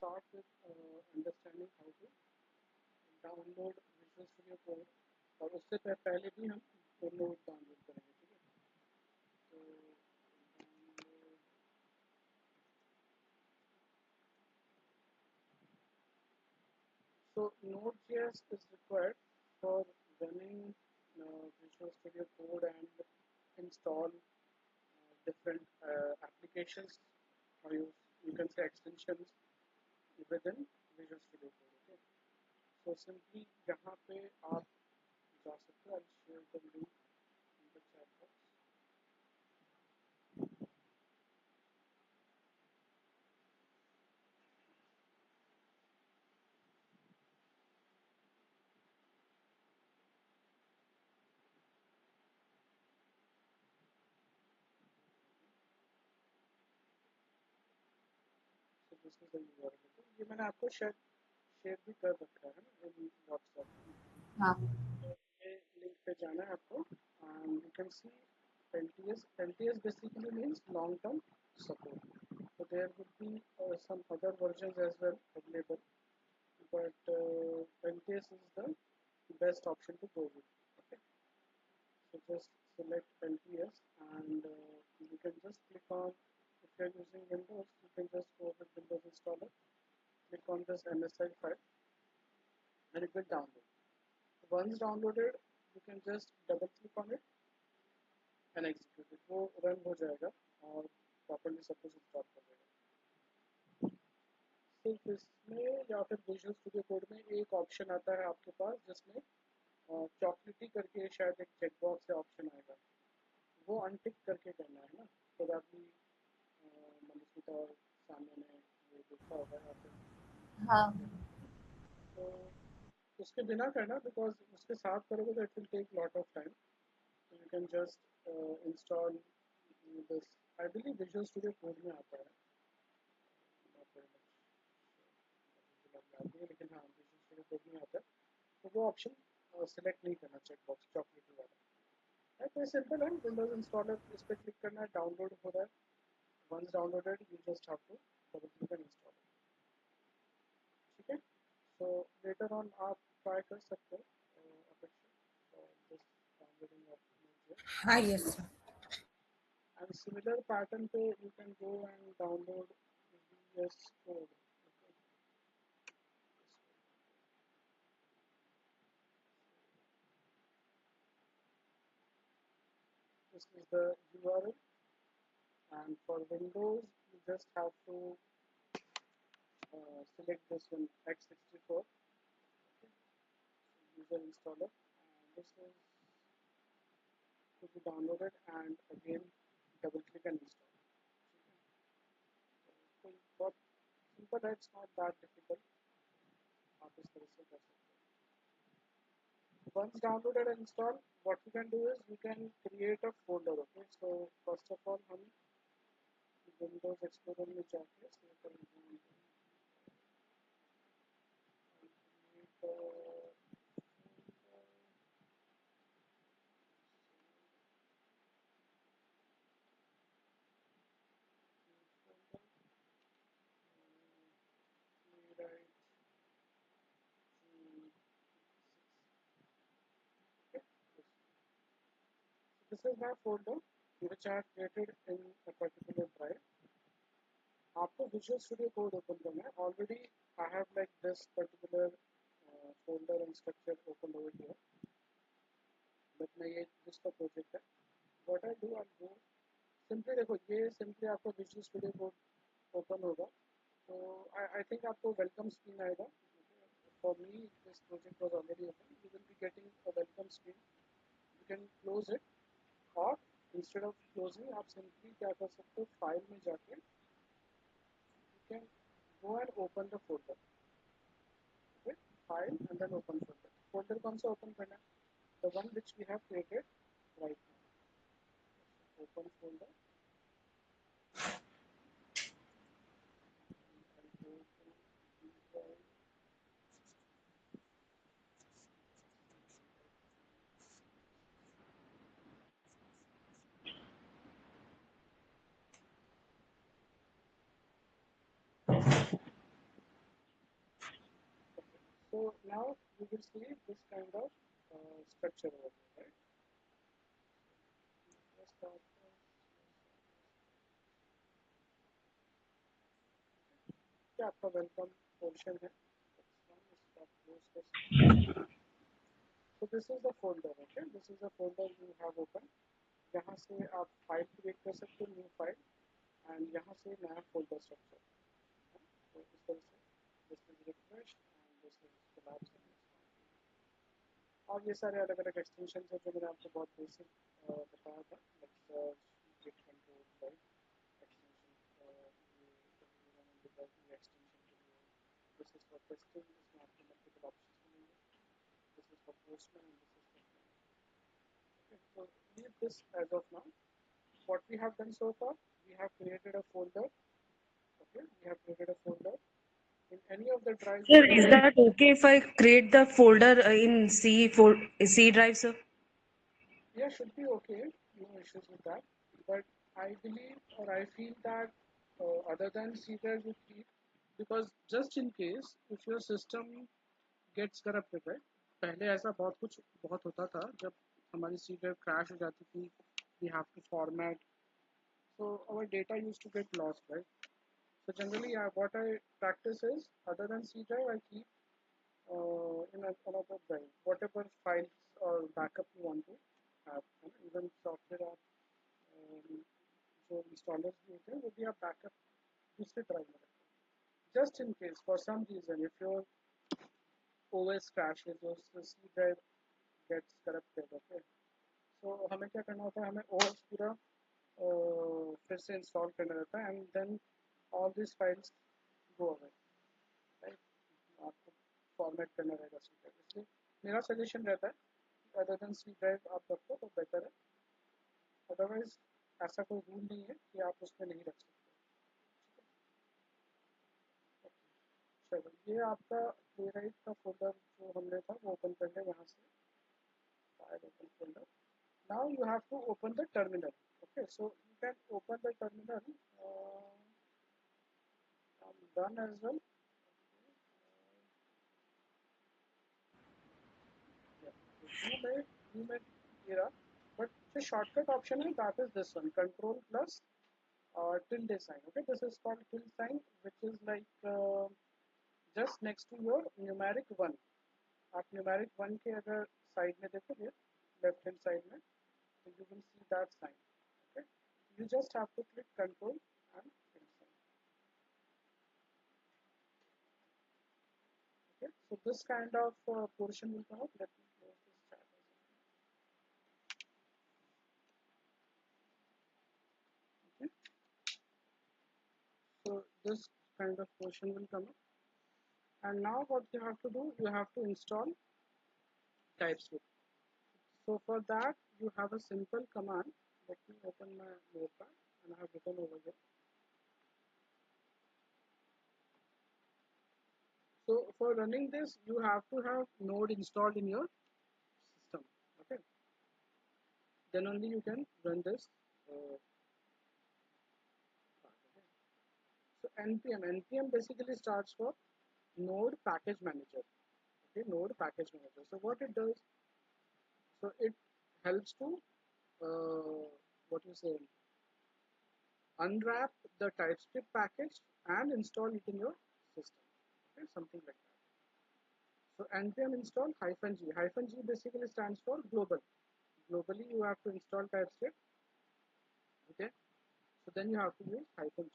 start with understanding how to download Visual Studio Code और उससे पहले भी हम नोट डाउनलोड करेंगे ठीक है तो download so Node.js is required for running Visual Studio Code and install different applications or you can say extensions within Visual Studio Code. Okay, so simply यहाँ पे आप जा सकते हो. I'll share the link in the chat box. So this is the URL. ये मैंने आपको share भी कर रखा है ना इन WhatsApp. हाँ. ये लिंक पे जाना है आपको and you can see LTS basically means long term support. So there would be some other versions as well available, but LTS is the best option to go with. Okay, so just select LTS and you can just click on, if you are using Windows, you can just go with Windows installer, click on this MSI file and it will download. Once downloaded, you can just double click on it and execute it. वो run हो जाएगा और properly सब कुछ install कर देगा. सिर्फ इसमें या फिर विजुअल स्टूडियो कोड में एक ऑप्शन आता है आपके पास जिसमें चॉकलेटी करके शायद एक चेकबॉक्स या ऑप्शन आएगा, वो अनटिक करके करना है ना. तो आपकी मनस्विता और सामने ने ये देखा होगा या फिर हाँ. तो उसके बिना करना बिकॉज उसके साथ करोगे तो it will take lot of time. So you can just install this. I believe Visual Studio Code में आता है. Not very much. लेकिन हाँ Visual Studio Code में आता है. तो वो ऑप्शन सिलेक्ट नहीं करना चेकबॉक्स चॉकलेटी वाला. है तो सिंपल है. विंडोज इंस्टॉलर इस पर क्लिक करना है, डाउनलोड हो रहा है. Once downloaded you just have to double click and install. ठीक है. सो लेटर ऑन आप ट्राई कर सकते हो अपेक्षा दिस डाउनलोडिंग ऑफ हाँ, yes sir. and similar pattern पे you can go and download VS Code. Okay. This is the URL and for Windows you just have to select this one x64 okay. User installer and this is to be downloaded and again double click and install. So what simple है, it's not that difficult. आप इस तरह से कर सकते हो. Once downloaded and installed, what we can do is we can create a folder. Okay, so first of all हम Windows Explorer में जाके for example create a rewrite okay. So this is my folder which I have created in a particular drive. आपको Visual Studio Code open करना है. Already I have like this particular folder and structure open over here. But मैं ये जिसका project है, what I do, I'll go simply देखो ये simply आपको Visual Studio Code open होगा. तो I think आपको welcome screen आएगा. For me, this project was already open. You will be getting a welcome screen. You can close it, or instead of closing, आप simply क्या कर सकते हो, file में जाके you can go and open the folder. Okay, file and then open folder. Folder कौन सा open करना है? The one which we have created right now. So open folder. I'll go to D drive. So now you will see this kind of structure over here, right? Let's start this. क्या आपका welcome portion है? इसका close कर सकते हैं. So this is the folder, okay? This is the folder you have open. यहाँ से आप फाइल क्रिएट कर सकते हो, न्यू फाइल, एंड यहाँ से नया फोल्डर स्ट्रक्चर. तो इस तरह से this is refresh and this is collapse. और ये सारे अलग अलग एक्सटेंशन है जो मैंने आपको बहुत बेसिक बताया था. गिट कंट्रोल राइट एक्सटेंशन, ये एक्सटेंशन के लिए. दिस इज फॉर टेस्टिंग, इसमें आपको मल्टीपल ऑप्शंस मिलेंगे. This is for postman and this is for client. Okay, so leave this as of now. What we have done so far, we have created a folder. Okay, we have created a folder in any of the drives. Sir, is that okay if I create the folder in C drive, sir? Yeah, should be okay. No issues with that. But I believe or I feel that other than C drive you keep, because just in case if your system gets corrupted, right? पहले ऐसा बहुत होता था जब हमारी C drive crash हो जाती थी. We have to format, so our data used to get lost, right? So generally, what I practice is, other than C drive, I keep in another drive whatever files or backup you want to have. Even software आप जो installers भी होते हैं वो भी आप backup दूसरे drive में रखते हैं. Just in case, for some reason, if your OS crashes or C drive gets corrupted, okay. So हमें क्या करना होता है, हमें OS पूरा फिर से इंस्टॉल करना रहता है, and then all this files go away, right. आपको फॉर्मेट करना रहेगा सी ड्राइव. इसलिए मेरा सजेशन रहता है अदर देन सी ड्राइव आप रखो तो बेटर है. अदरवाइज ऐसा कोई रूल नहीं है कि आप उसमें नहीं रख सकते. चलो ये आपका प्लेराइट का फोल्डर जो हमने था वो ओपन कर ले यहाँ से. File open folder. Now you have to open the terminal. Okay, so you can open the terminal. I'm done as well. Yeah. You may era, but the shortcut option is that is this one, control plus tilde sign. Okay, this is called tilde sign, which is like just next to your numeric 1. आप numeric 1 के अगर side में देखोगे left hand side में, so you will see that sign. Okay, you just have to click control and tilde sign. Okay, so this kind of portion will come up. Let me close this chat. Okay, so this kind of portion will come up, and now what you have to do, you have to install TypeScript. So for that you have a simple command. Let me open my notepad and I have written over here. So for running this you have to have Node installed in your system. Okay, then only you can run this. Okay. So npm basically starts for Node Package Manager. Okay, Node Package Manager. So what it does, so it helps to what you say, unwrap the TypeScript package and install it in your system. Okay, something like that. So npm install -g. -g basically stands for global. Globally you have to install TypeScript. Okay, so then you have to use -g. -g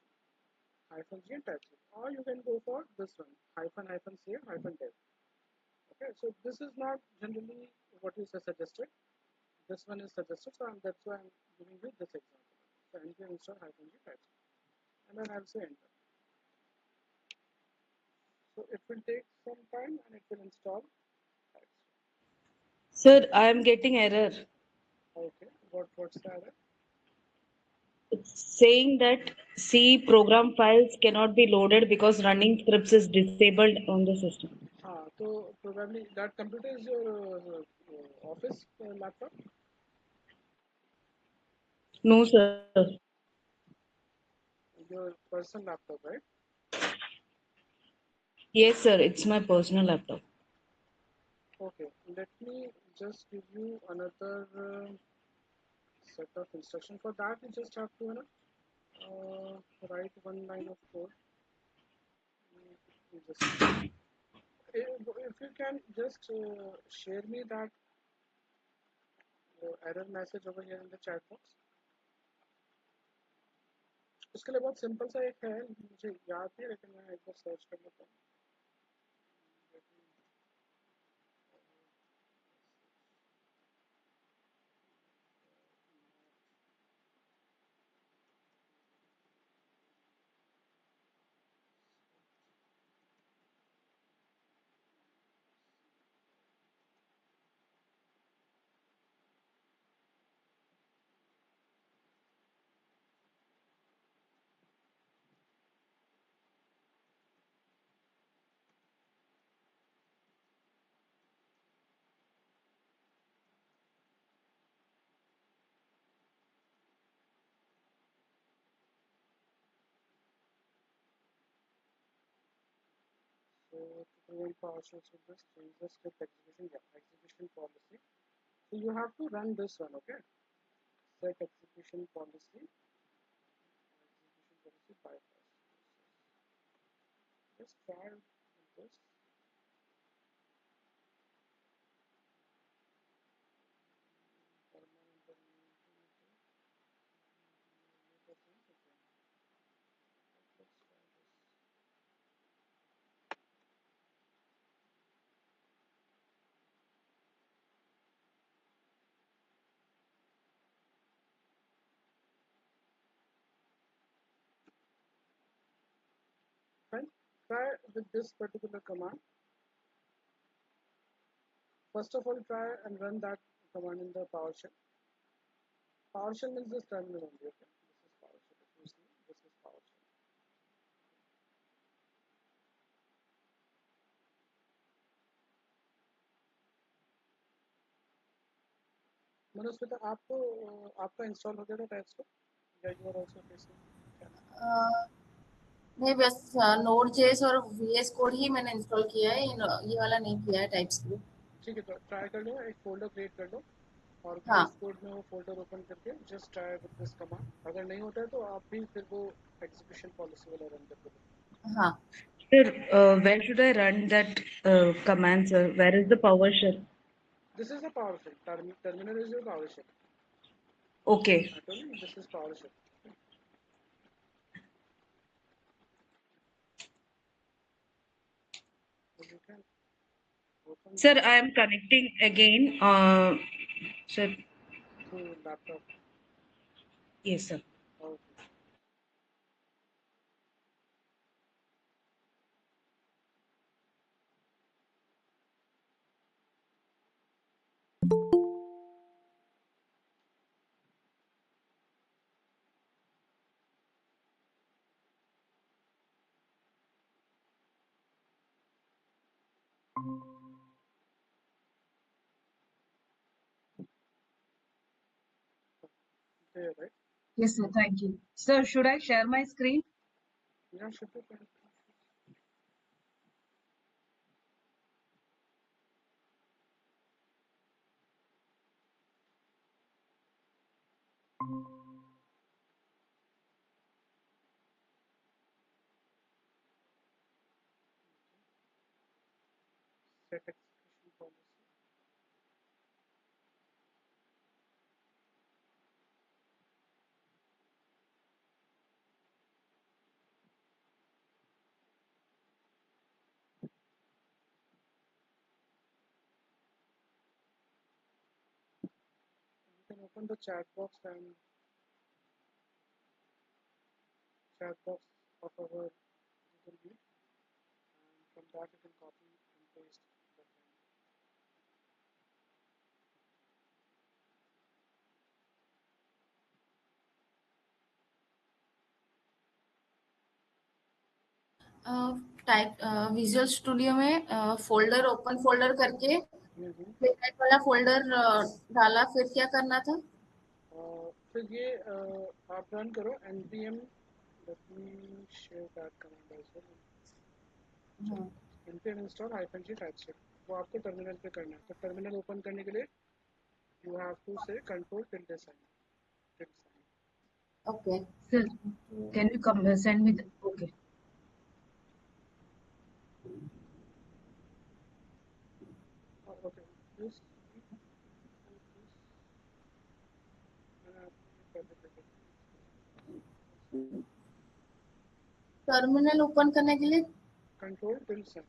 and TypeScript, or you can go for this one, -save -dev. Okay, so this is not generally what is suggested. This one is suggested, so that's why I'm giving you this example. So npm install -g TypeScript, and then I'll say enter. So it will take some time and it will install TypeScript. Sir, I am getting error. Okay, what's the error? It's saying that C program files cannot be loaded because running scripts is disabled on the system. So probably that computer is your office laptop? No, sir. Your personal laptop, right? Yes, sir. It's my personal laptop. Okay, let me just give you another set of instruction. For that, you just have to write one line of code. You just if you can just share me that error message over here in the chat box. उसके लिए बहुत simple सा एक है, मुझे याद है लेकिन मैं एक बार सर्च कर लेता हूँ. So to prevent PowerShell with this, change the script execution, yeah, execution policy. So you have to run this one, okay? Set execution policy, bypass. Just try this. Fine. Try with this particular command. First of all, try and run that command in the PowerShell. PowerShell means this terminal only, okay? This is PowerShell. If you see, this is PowerShell. मनोस्मिता, आपको आपका install हो गया था टाइप्सको, या you are also facing? नहीं, बस node JS और VS code ही मैंने इंस्टॉल किया है, ये वाला नहीं किया है टाइपस्क्रिप्ट. ठीक है, तो ट्राई कर लो, एक फोल्डर क्रिएट कर लो और हाँ. VS कोड में वो फोल्डर ओपन करके just try with this command. अगर नहीं होता है तो आप भी फिर वो एग्जीक्यूशन पॉलिसी वाला रन कर दो. हाँ. Sir, where should I run that command, sir? Where is the PowerShell? This is the PowerShell. Terminal is your PowerShell. Okay. I told you this is PowerShell. So you can open Sir, I am connecting again. Sir. through laptop. Yes, sir. Okay. There, right? Yes, sir. Thank you. Sir, should I share my screen? Yeah, should be fine. Set execution policy. You can open the chat box of our Google Meet, and from that you can copy and paste the link. Type visual studio में folder open folder करके प्लेटलाइट वाला folder डाला, फिर क्या करना था? फिर ये आप रन करो npm. Let me share that command as well. हाँ. npm install -g typescript. वो आपको टर्मिनल पे करना है। तो टर्मिनल ओपन करने के लिए you have to say control tilde sign, Okay. Sir, can you come send me the, okay. Okay this terminal open करने के लिए कंट्रोल टिल्ड साइन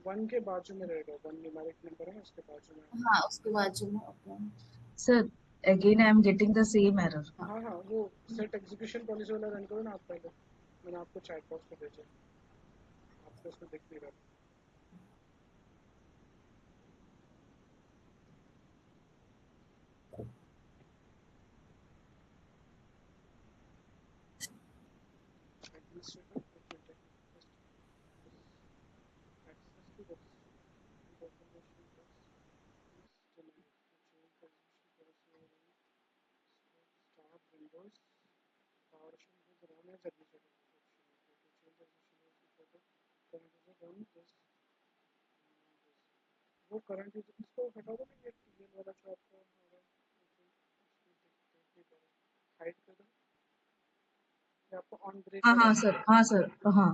1 के बाजू में रहेगा, 1 न्यूमेरिक नंबर है उसके बाजू में। हाँ उसके बाजू में okay Sir, again I am getting the same error. हाँ हाँ, वो सेट एग्जीक्यूशन पॉलिसी वाला रन करो ना आप पहले, मैंने आपको चैट बॉक्स पे भेजा, आपको उसमें दिख नहीं रहा। Administrator, okay, technical access to the information text is denied. To change the execution policy start Windows PowerShell with run as administrator option. To change the execution policy further, current user run this वो current user इसको हटा दो ना, ये वाला जो आपको hide कर दो, ये आपको ऑन ब्रेक हाँ वाला हाँ सर, हाँ सर, हाँ.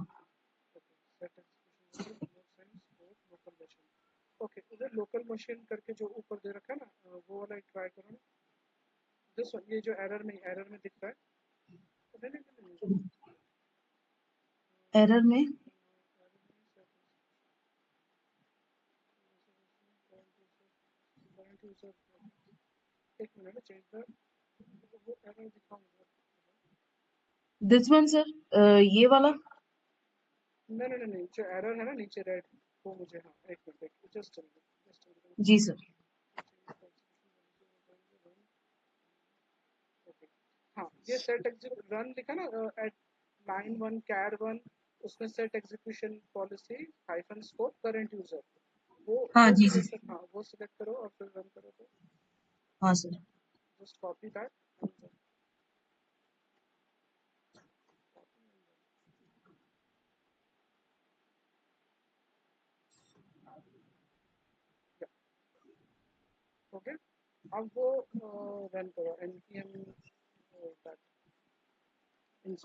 Set execution local machine. Okay, उधर लोकल मशीन करके जो ऊपर दे रखा है ना, वो वाला ट्राई करो ना। दिस ये जो एरर में दिख रहा है, नहीं, एरर में एक मिनट चेंज द वो एरर दिखाऊंगा। दिस वन सर, ये वाला. नहीं, जो एरर है ना नीचे रेड, वो मुझे, हाँ एक मिनट जस्ट जी सर. हाँ, ये सेट रन लिखा ना एट लाइन 1 कैर 1, उसमें set execution policy hyphen scope current user, हाँ वो जी जी. सिलेक्ट, हाँ वो सिलेक्ट करो और फिर रन करो। तो हाँ sir. Just copy that, okay. अब वो रन करो npm that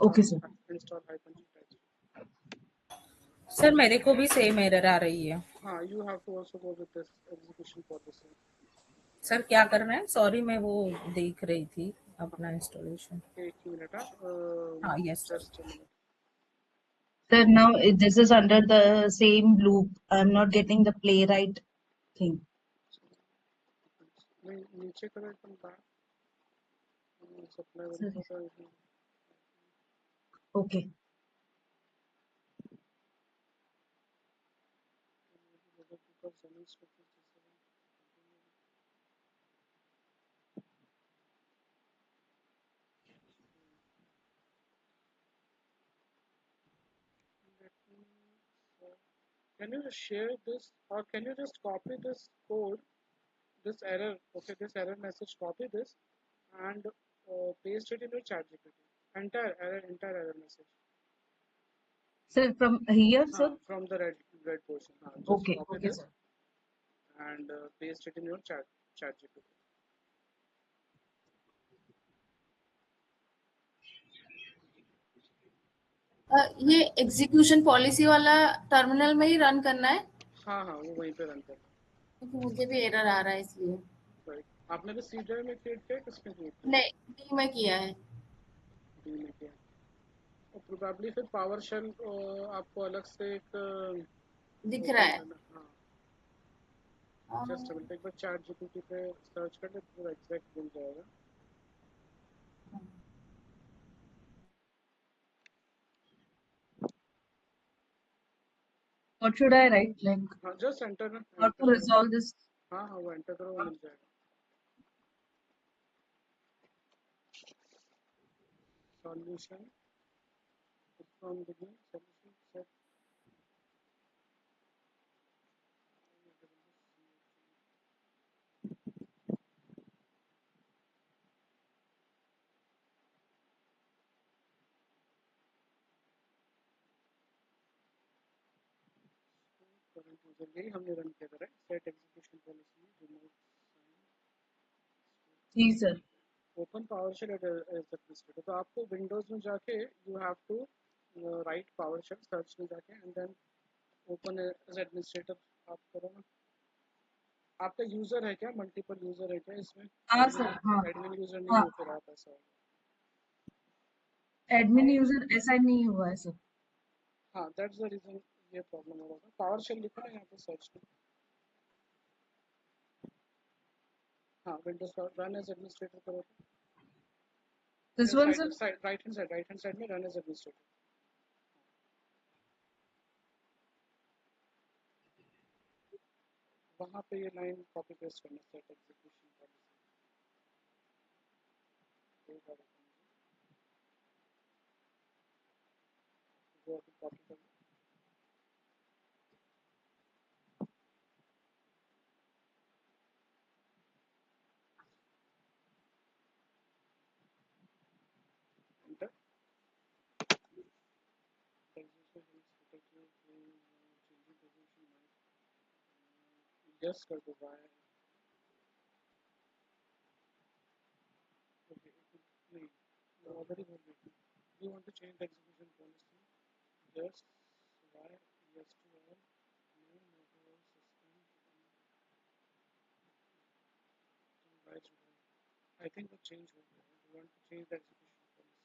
okay sir. Install hyphen G. Sir मेरे को भी सेम एरर आ रही है। हाँ, you have to also go with this execution policy. Sir क्या करना है? सॉरी मैं वो देख रही थी अपना इंस्टॉलेशन। एक मिनट, हाँ yes sir. Just minute. Sir, now this is under the same loop. I'm not getting the playwright thing. नहीं, नीचे करो एकदम बैक, सप्लाई Sir. वाला Okay. Can you just share this, or can you just copy this code, this error, okay, this error message, copy this and paste it in your chat GPT. Entire error message. Sir, from here, sir? From the red portion. Just Okay, copy okay, this sir. and paste it in your chat GPT. ये execution policy वाला terminal में ही run करना है हाँ वो वहीं पे run करना है, क्योंकि मुझे भी एरर आ रहा है इसलिए। राइट। आपने भी सी ड्राइव में क्रिएट किया, किसमें क्रिएट किया? नहीं डी में किया है। डी में किया। और प्रोबेबली फिर पावर शेल आपको अलग से एक दिख रहा है। हाँ, जस्ट एक बार चैट जीपीटी पे सर्च कर ले, पूरा एग्जैक्ट मिल जाएगा। What should I write? Like, हाँ, जस्ट एंटर ना, how to resolve this? हाँ वो एंटर करो, वो मिल जाएगा। Solution from beginning, solution set current user, यही हमने रन किया था right, set execution policy remote जी sir. Open PowerShell as administrator. तो आपको विंडोज में जाके you have to write PowerShell search में जाके and then open as administrator आप करो ना। आपका यूजर है क्या, मल्टीपल यूजर है क्या इसमें? हाँ सर, हाँ एडमिन यूजर नहीं हाँ, हो फिर आप, ऐसा होगा। एडमिन यूजर ऐसा नहीं हुआ है सर। हाँ दैट्स द रीजन ये प्रॉब्लम हो रहा था। पावरशेल लिखो ना यहाँ पे सर्च में। हाँ विंडोज रन एज एडमिनिस्ट्रेटर करो तो this one sir. Right hand side में रन एज एडमिनिस्ट्रेटर। वहाँ पे ये लाइन कॉपी पेस्ट करना, सेट एग्जीक्यूशन पॉलिसी कॉपी कर लो। एंटर। यस कर दो बाय। ओके नहीं, ऑलरेडी बोल रही थी। You want to change the execution policy, yes by, yes to all, no mobile system by July. I think वो चेंज हो गया। You want to change the execution policy,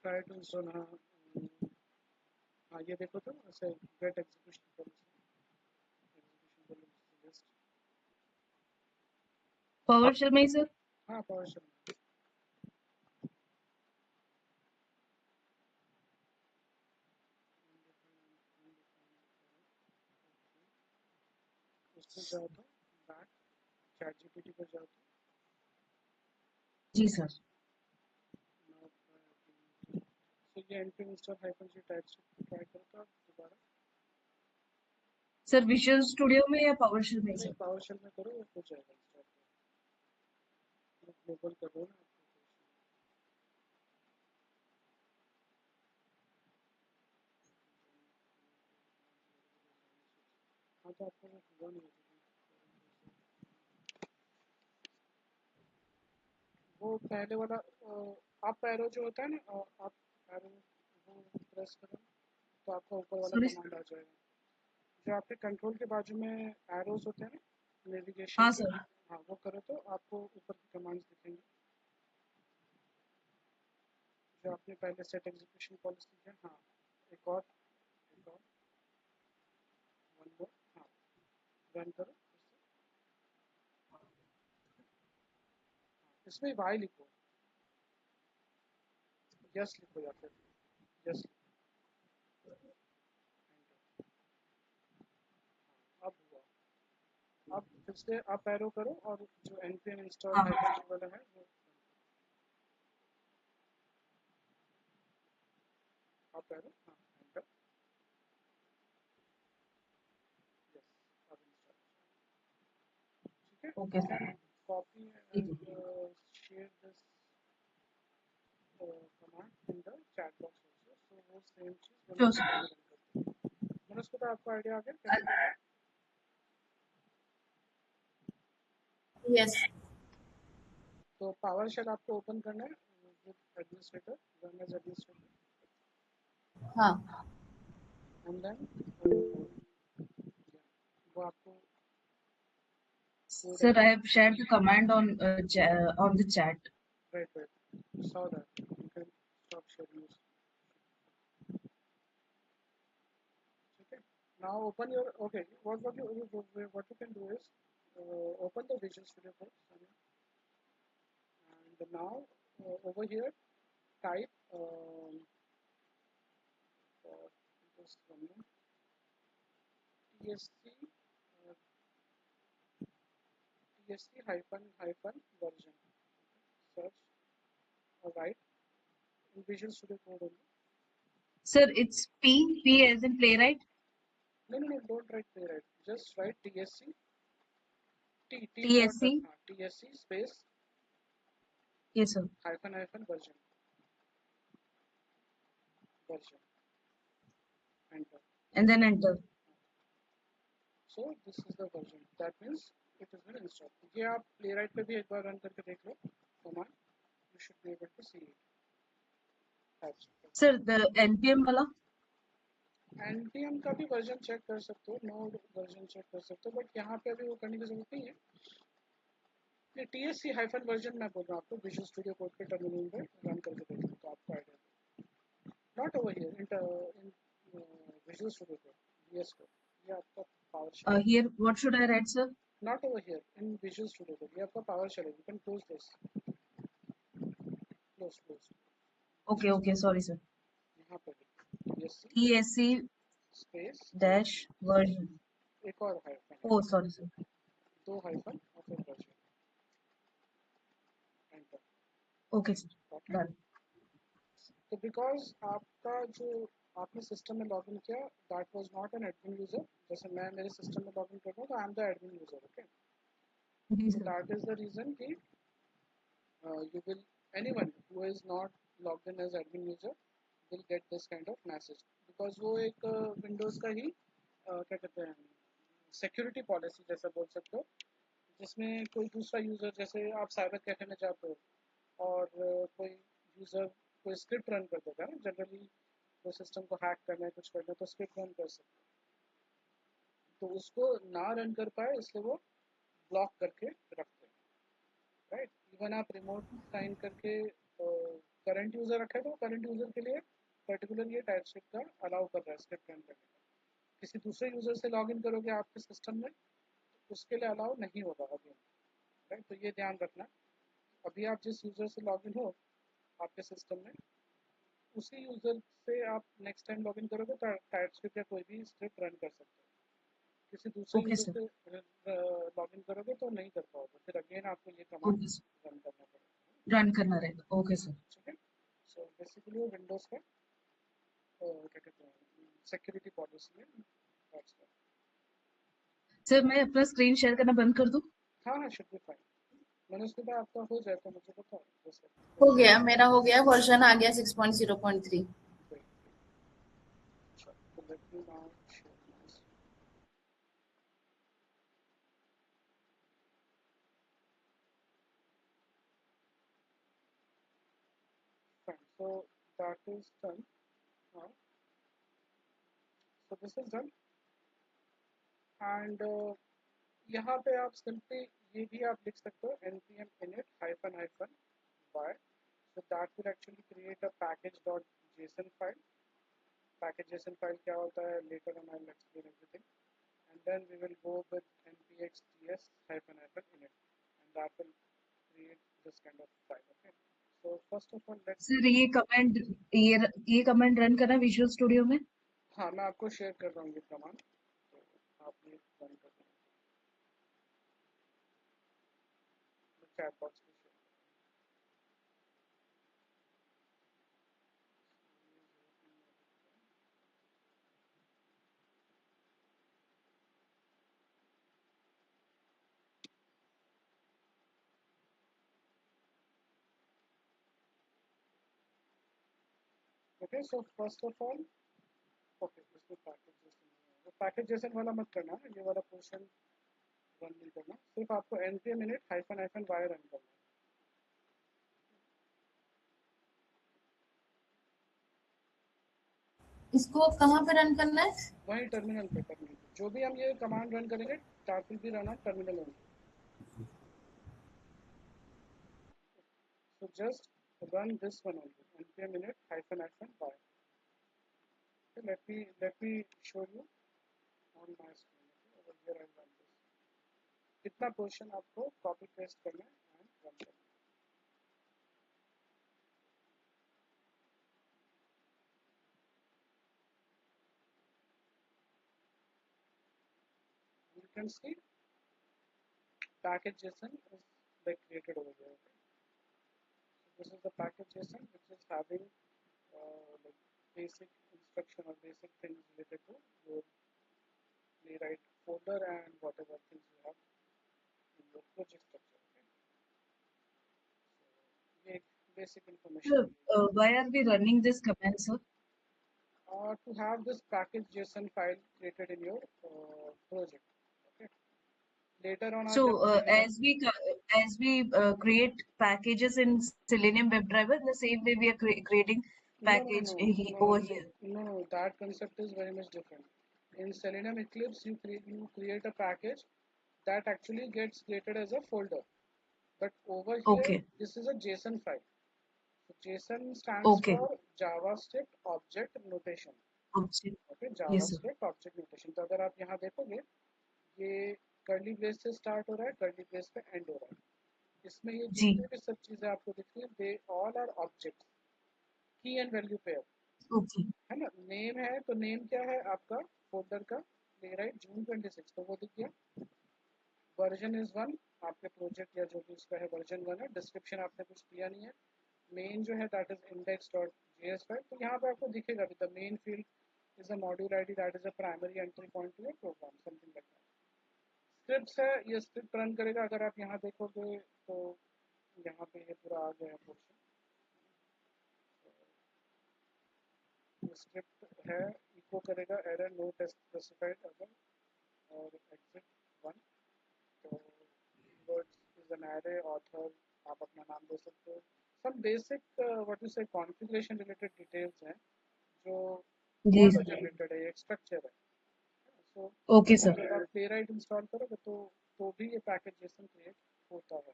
try to install. हाँ ये देखो तो ऐसे get execution policy, execution policy list. PowerShell में ही सर। हाँ पावरशेल उसमें जाओ तो बैक चैट जीपीटी पर जाओ तो जी सर। तो ये एंट्री इंस्टॉल हाइफन जी टाइप से ट्राई करो तो आप दोबारा। सर विजुअल स्टूडियो में या पावरशेल में ही नहीं सर? पावरशेल में करो, वो हो जाएगा इंस्टॉल। ग्लोबल कर दो ना हाँ तो आपको वो हुआ नहीं होगा। वो पहले वाला आप एरो जो होता है ना, आप एरो वो प्रेस करो तो आपका ऊपर वाला सॉरी। कमांड आ जाएगा। जो आपके कंट्रोल के बाजू में एरोज होते हैं ना नेविगेशन हाँ के, सर। हाँ वो करो तो आपको ऊपर की कमांड्स दिखेंगे जो आपने पहले सेट एग्जीक्यूशन पॉलिसी किया। हाँ एक और वन मोर। हाँ रन करो इसमें वाई लिखो, यस लिखो या फिर यस। अब हुआ। अब फिर से अप एरो करो और जो npm इंस्टॉल हाँ हाइफन वाला है वो अप एरो। हाँ एंटर। यस अब इंस्टॉल। ठीक है, ओके सर। कॉपी जी एंड जी। Share this command in the chat box also, so वो सेम चीज श्योर रन सर। करते हैं। मनोज को तो आपको आइडिया आ गया कैसे करना है? यस। तो पावर शेल आपको ओपन करना है with administrator, run as administrator हाँ एंड देन वो आपको code Sir, I execute. have shared the command on the chat. Right saw that you can stop sharing this. ठीक है, now open your, okay, what you can do is open the Visual Studio Code and now over here type just one minute, tsc tsc hyphen version, search or write in Visual Studio Code only. Sir, it's P as in playwright. No, don't write playwright, just write tsc t for TSC. tsc space Yes, sir. hyphen version. version. Enter. And then enter. So this is the version. That means it has been installed. ये आप playwright पे भी एक बार run करके देख लो command. You should be able to see it. Sir, the npm वाला? npm का भी वर्जन चेक कर सकते हो, नोड वर्जन चेक कर सकते हो, बट यहाँ पे अभी वो करने की जरूरत नहीं है. ये TSC हाइफन वर्जन मैं बोल रहा हूँ आपको, विजुअल स्टूडियो कोड के टर्मिनल पे रन करके देख लो तो आपको idea. Not over here in Visual Studio code, VS code. ये आपका PowerShell. Here, what should I write, sir? Not over here in Visual Studio Code. ये आपका पावर शेल है. You can close this. Close. Okay, sorry, sir. यहाँ पे TSC TSC space dash version. एक और hyphen. Oh, sorry, sir. दो hyphen और फिर version. Enter. Okay, sir. Done. तो बिकॉज आपका जो आपने सिस्टम में लॉगिन किया, that was not an admin user. जैसे मैं मेरे सिस्टम में लॉगिन करता हूँ तो I am the admin user. Okay, Yes, so sir. that is the reason कि you will, anyone who is not logged in as admin user will get this kind of message, because वो एक Windows का ही क्या कहते हैं security policy जैसा बोल सकते हो, जिसमें कोई दूसरा यूजर, जैसे आप साइबर कैफे में जाते हो और कोई यूजर कोई स्क्रिप्ट रन कर देता है, जनरली वो सिस्टम को हैक करना है, कुछ करना है, तो स्क्रिप्ट रन कर सकते हैं, तो उसको ना रन कर पाए इसलिए वो ब्लॉक करके रखते हैं. राइट. इवन आप रिमोट साइन करके करंट यूजर रखे तो करंट यूजर के लिए पर्टिकुलर ये टाइपस्क्रिप्ट का अलाउ कर रहा है स्क्रिप्ट रन करने का. किसी दूसरे यूजर से लॉगिन करोगे आपके सिस्टम में तो उसके लिए अलाउ नहीं होगा अभी. राइट. तो ये ध्यान रखना. अभी आप जिस यूजर से लॉगिन हो आपके सिस्टम में, उसी यूजर से आप नेक्स्ट टाइम लॉगिन करोगे तो टाइपस्क्रिप्ट या कोई भी स्क्रिप्ट रन कर सकते हो. किसी दूसरे Okay, यूजर sir. से लॉगिन करोगे तो नहीं कर पाओगे, फिर अगेन आपको ये कमांड Okay, sir. रन करना पड़ेगा. Run करना रहेगा. Okay, sir. ठीक है. सो बेसिकली वो विंडोज का क्या कहते हैं सिक्योरिटी पॉलिसी है. Sir, मैं अपना स्क्रीन शेयर करना बंद कर दूं? हाँ, शुड बी फाइन. मैंने उसके बाद आपका हो जाए तो मुझे बताओ. जैसे हो गया, मेरा हो गया, वर्जन आ गया 6.0.3. तो let me now share my screen. Fine. So that is done now. So this is done. And यहाँ पे आप सिंपली ये भी आप लिख सकते हो npm init hyphen hyphen y. So that will actually create a package.json file. Package.json file क्या होता है, later on I'll explain everything. And then we will go with npx ts hyphen hyphen init, and that will create this kind of file. Okay. So first of all let's. Sir, ये command run करना visual studio में? हाँ, मैं आपको share कर रहा हूँ ये कमांड, तो आप ये रन कर दें. चैट बॉक्स में share. Okay, so first of all, okay, इसमें पैकेज जेसन वाला मत करना, ये वाला पोर्शन रन नहीं करना, सिर्फ आपको npm init hyphen hyphen y run करना है. इसको कहाँ पे रन करना है? वही टर्मिनल पे करनी है. जो भी हम ये कमांड रन करेंगे that will be run on terminal only. So just run this one only, npm init hyphen hyphen y. Okay, let me show you on my screen. Okay, over here I'll run this. कितना portion आपको copy paste करना है and run करना है. You can see package.json is like created over here. Okay? So this is the package.json which is having like basic instruction or basic things related to your playwright folder and whatever things you have in your project structure. Okay? So ये basic information. Sir, why are we running this command, sir? to have this package JSON file created in your project. Okay. Later on, So as we create packages in Selenium WebDriver, the same way we are creating package over here. No, that concept is very much different. In Selenium Eclipse, you create a package that actually gets created as a folder. But over here, Okay. this is a JSON file. So JSON stands Okay. for JavaScript Object Notation. Okay. Okay, Yes, sir. JavaScript Object Notation. तो अगर आप यहाँ देखोगे, ये curly brace से start हो रहा है, कर्ली ब्रेस पे एंड हो रहा है. इसमें ये जी. जितने भी सब चीजें आपको दिख रही हैं, they all are objects. की एंड वैल्यू पेयर Okay. है ना. नेम है तो नेम क्या है आपका फोल्डर का, प्लेराइट जून 26, तो वो दिख गया. वर्जन इज 1, आपके प्रोजेक्ट या जो भी उसका है वर्जन 1 है. डिस्क्रिप्शन आपने कुछ दिया नहीं है. मेन जो है दैट इज index.js फाइल. तो यहाँ पे आपको दिखेगा the main field is a module ID that is a primary entry point to your program, something like that. Scripts है, ये स्क्रिप्ट रन करेगा. अगर आप यहाँ देखोगे तो यहाँ पे ये पूरा आ गया है पोर्शन. स्क्रिप्ट है, इको करेगा एरर नो टेस्ट स्पेसिफाइड अगर और एग्जिट 1. तो keywords is an array author, आप अपना नाम दे सकते हो. सम बेसिक व्हाट यू से कॉन्फ़िगरेशन रिलेटेड डिटेल्स हैं जो जी ऑटो सर. जनरेटेड है, एक स्ट्रक्चर है. So okay sir. जब आप प्लेराइट इंस्टॉल करोगे तो भी ये पैकेज जेसन क्रिएट होता है.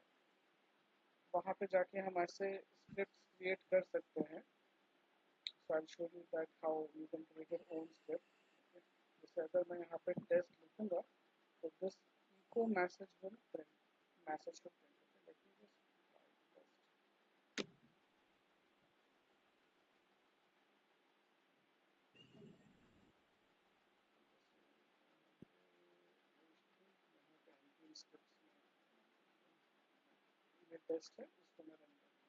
वहाँ पे जाके हम ऐसे स्क्रिप्ट क्रिएट कर सकते हैं. So I'll show you that how you can create your own script. Okay. जैसे अगर मैं यहाँ पे टेस्ट लिखूँगा तो this echo message will print message to print. Okay. Let me just try test. ये टेस्ट है, इसको मैं रन करता हूँ.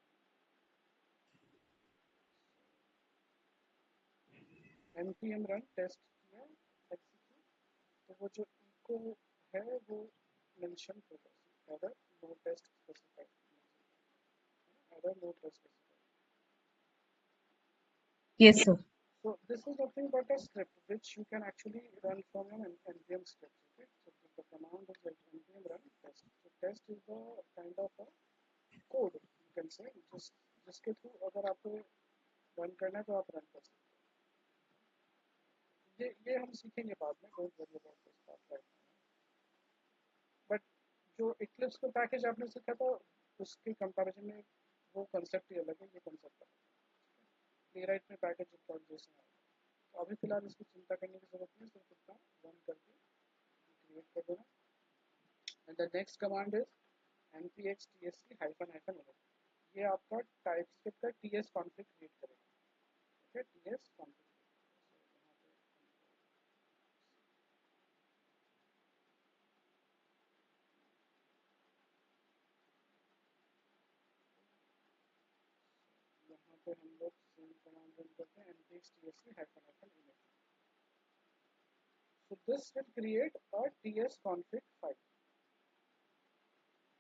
npm run टेस्ट किया execute, तो वो जो echo है वो मेंशन होगा. Error no test specified, error no test specified. Yes, sir. So this is nothing but a script which you can actually run from an npm script. Okay, so the command is like npm run test. So test is the kind of a code you can say जिसके through अगर आपको run करना है तो आप run कर सकते हो. ये हम सीखेंगे बाद में, don't worry about this part right now. But जो इक्लिप्स का पैकेज आपने सीखा था उसके कंपैरिजन में वो कंसेप्ट ही अलग है, ये कंसेप्ट अलग है. प्लेराइट में पैकेज इंस्टॉल जैसे है. तो अभी फिलहाल इसकी चिंता करने की जरूरत नहीं, सिर्फ इतना रन करके क्रिएट कर देना. And the next command is npx tsc -init. ये आपका टाइपस्क्रिप्ट का ts कॉन्फ़िग क्रिएट करेगा. Okay, ts config. यहाँ पे हम लोग सेम कमांड रन करते हैं npx tsc -init. So this will create a ts config file.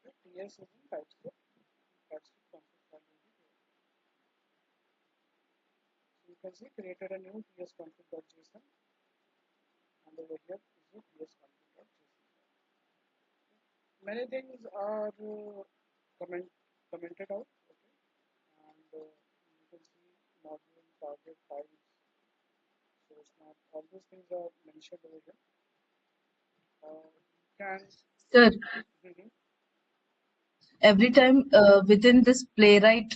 Okay, ts is in TypeScript. TypeScript config file will be here. So you can see created a new ts config.json, and over here is your ts config.json. Many things are commented out. Okay, and you can see module, target, files, source map. All these things are mentioned over here. You can. Sir, Mhm. every time within this playwright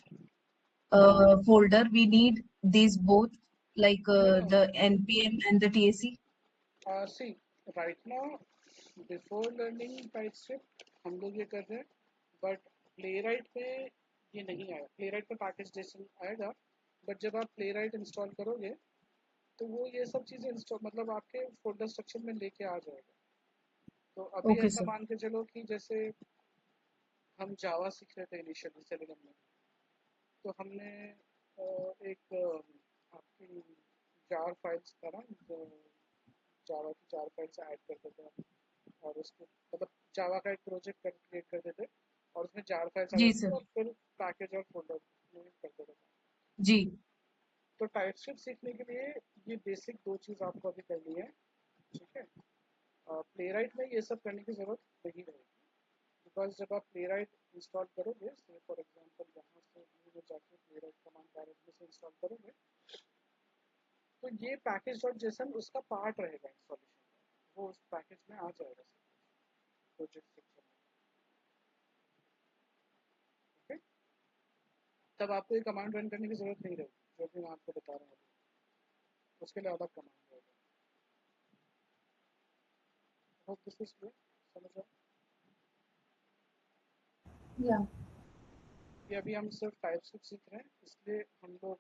folder, we need these both, like the npm and the tsc. See, right now, before learning TypeScript, हम लोग ये कर रहे हैं, but Playwright पे ये नहीं आया. Playwright पे पैकेज JSON आएगा, but जब आप Playwright इंस्टॉल करोगे, तो वो ये सब चीज़ें इंस्टॉल मतलब आपके फोल्डर स्ट्रक्चर में लेके आ जाएगा. तो अभी Okay, ऐसा sir. मान के चलो कि जैसे हम जावा सीख रहे थे इनिशियली सेलेनियम में, तो हमने एक आपकी जार फाइल्स था ना, जावा की जार फाइल्स ऐड करते थे और उसको मतलब जावा का एक प्रोजेक्ट क्रिएट करते थे और उसमें जार फाइल्स आ जी जाती थी सर. और फिर पैकेज और फोल्डर में करते थे. जी. तो टाइपस्क्रिप्ट सीखने के लिए ये बेसिक दो चीज़ आपको अभी करनी है, ठीक है। प्लेराइट में ये सब करने की ज़रूरत नहीं रहेगी, बिकॉज जब आप प्लेराइट इंस्टॉल करोगे, से फॉर एग्जांपल यहाँ से में जाके प्लेराइट कमांड डायरेक्टली से इंस्टॉल करोगे, तो ये पैकेज डॉट जेसन उसका पार्ट रहेगा इंस्टॉलेशन का, वो उस पैकेज में आ जाएगा प्रोजेक्ट सेक्शन में, ओके। तब आपको ये कमांड रन करने की ज़रूरत नहीं रहेगी, जो भी मैं आपको बता रहा हूँ, उसके लिए अलग कमांड रहेगा। होप दिस इज क्लियर, समझ रहे? या ये अभी हम सिर्फ टाइपस्क्रिप्ट सीख रहे हैं, इसलिए हम लोग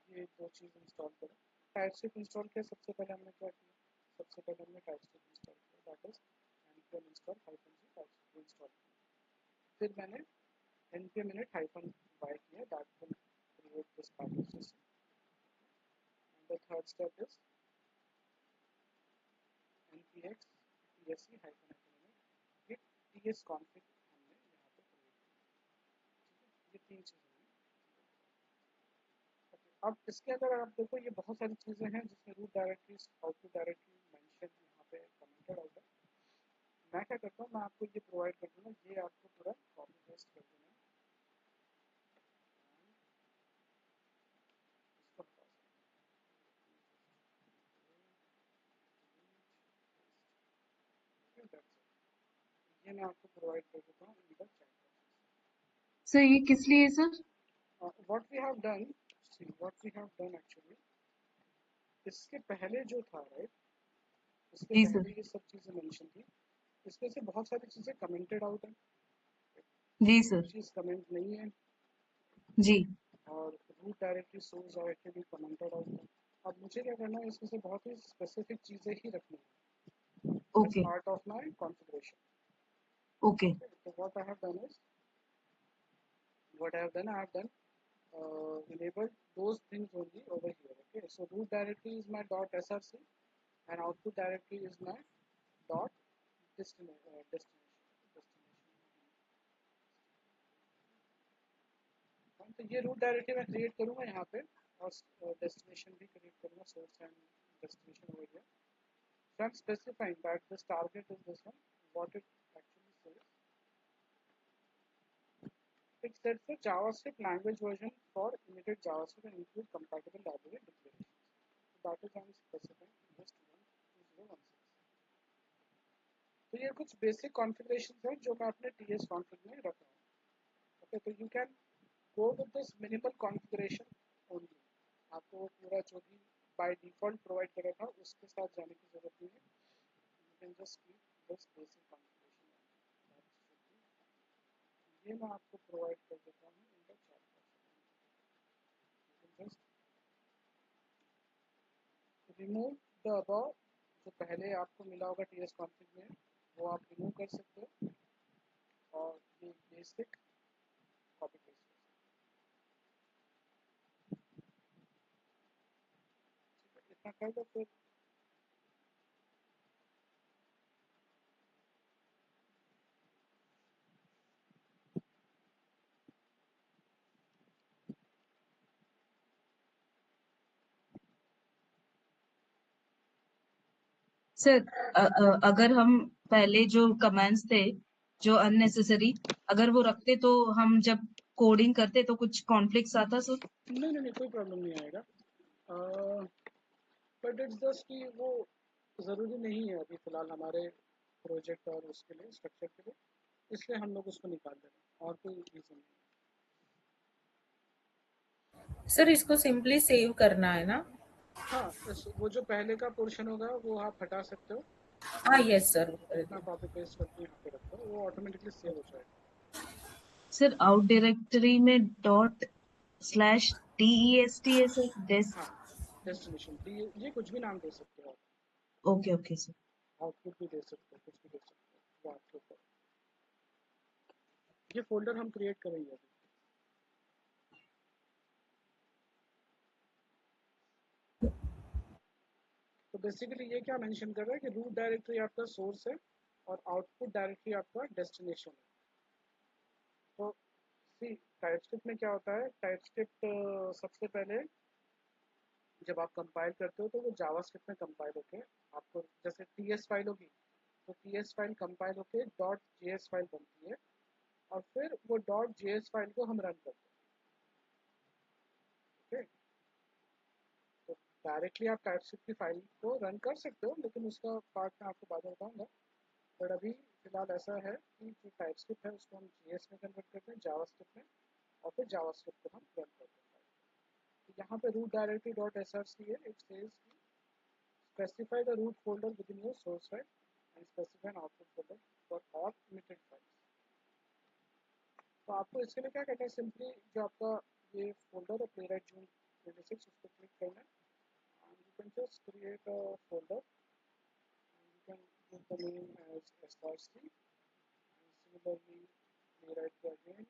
ये दो चीज़ इंस्टॉल करें। टाइपस्क्रिप्ट इंस्टॉल किया, सबसे पहले हमने क्या किया, सबसे पहले हमने टाइपस्क्रिप्ट इंस्टॉल किया, that is npm install -g TypeScript install किया। फिर मैंने npm init -y किया, that will create this package. And the third step is npx tsc -init ये tsconfig हमने यहाँ पे क्रिएट किया, ये तीन चीज़ें हैं। अब इसके अंदर आप देखो, ये बहुत सारी चीज़ें हैं जिसमें root directories, output directory mention यहाँ पे कमेंटेड आउट है। मैं क्या करता हूँ, मैं आपको ये प्रोवाइड कर दूँगा, ये आपको पूरा कॉपी पेस्ट कर देना है, इसको हटा सकते हैं। ये मैं आपको प्रोवाइड कर देता हूँ in the chat box. Sir ये किस लिए sir? What we have done, see what we have done actually, इसके पहले जो था, राइट, इसके जी पहले सर। ये सब चीज़ें मेंशन थी, इसमें से बहुत सारी चीज़ें कमेंटेड आउट है, जी कोई सर। चीज़ कमेंट नहीं है, जी। और रूट डायरेक्टरी, सोर्स डायरेक्टरी भी कमेंटेड आउट है। अब मुझे क्या करना है, इसमें से बहुत ही स्पेसिफिक चीज़ें ही रखनी है as okay part of my configuration. Okay So what I have done is, I have done enabled those things only over here. Okay, so root directory is my .src and output directory is my dot destination. तो ये root directory मैं create करूँगा यहाँ पे, और destination भी create करूँगा, source and destination over here. So I'm specifying that this target is this one. What it actually says, it sets the JavaScript language version for immediate JavaScript and include compatible library declarations. So that is I'm specifying just 12016. तो ये कुछ basic configuration है जो मैं अपने TS config में रख रहा हूँ। ओके, तो you can go with this minimal configuration only. आपको पूरा जो भी बाय डिफ़ॉल्ट प्रोवाइड करा था उसके साथ जाने की ज़रूरत नहीं है। You can just keep this basic configuration. ये मैं आपको प्रोवाइड कर देता हूँ in the chat box. Just remove the above, जो पहले आपको मिला होगा TS कॉन्फ़िग में, वो आप रिमूव कर सकते हो, और ये बेसिक कॉपी पेस्ट कर सकते हो। इतना कर दो फिर। सर अगर हम पहले जो कमांड्स थे जो अननेसेसरी, अगर वो रखते तो हम जब कोडिंग करते तो कुछ कॉन्फ्लिक्ट्स आता सर? नहीं, कोई प्रॉब्लम नहीं आएगा, बट इट्स जस्ट कि वो ज़रूरी नहीं है अभी फ़िलहाल हमारे प्रोजेक्ट और उसके लिए, स्ट्रक्चर के लिए, इसलिए हम लोग उसको निकाल दे रहे हैं, और कोई रीज़न नहीं सर इसको सिंपली सेव करना है ना? है। हाँ, वो जो पहले का पोर्शन होगा वो आप हटा सकते हो, हाँ और यस सर, कर इतना दिया। कॉपी पेस्ट करके यहाँ पे रखो, वो ऑटोमेटिकली सेव हो जाएगा। सर आउट डायरेक्टरी में ./dest है सर, डेस्ट? हाँ, डेस्टिनेशन ये कुछ भी नाम दे सकते हो आप, ओके ओके सर। आउटपुट भी दे सकते हो, कुछ भी दे सकते हो, वो आपके ऊपर। ये फोल्डर हम क्रिएट करेंगे अभी। तो बेसिकली ये क्या मेंशन कर रहा है कि रूट डायरेक्टरी आपका सोर्स है और आउटपुट डायरेक्टरी आपका डेस्टिनेशन है। तो सी टाइपस्क्रिप्ट में क्या होता है, टाइपस्क्रिप्ट सबसे पहले जब आप कंपाइल करते हो तो वो जावास्क्रिप्ट में कंपाइल होके आपको, जैसे टीएस फाइल होगी तो टीएस फाइल कंपाइल होके डॉट जेएस फाइल बनती है और फिर वो डॉट जेएस फाइल को हम रन करते हैं। ओके, तो डायरेक्टली आप टाइपस्क्रिप्ट की फाइल को रन कर सकते हो, लेकिन उसका पार्ट मैं आपको बाद में बताऊंगा। बट अभी फिलहाल ऐसा है कि जो टाइपस्क्रिप्ट है उसको हम जेएस में कन्वर्ट करते हैं, जावास्क्रिप्ट में, और फिर जावास्क्रिप्ट को हम रन करते हैं। तो यहाँ पे root directory dot S R C है, it says specify the root folder within your source file and specify an output folder for all emitted files। तो आपको इसके लिए क्या करना है, सिंपली जो आपका ये फोल्डर है प्लेराइट जून 26 उस पर क्लिक करना है and you can just create a folder and you can give the name as src and similarly playwright को again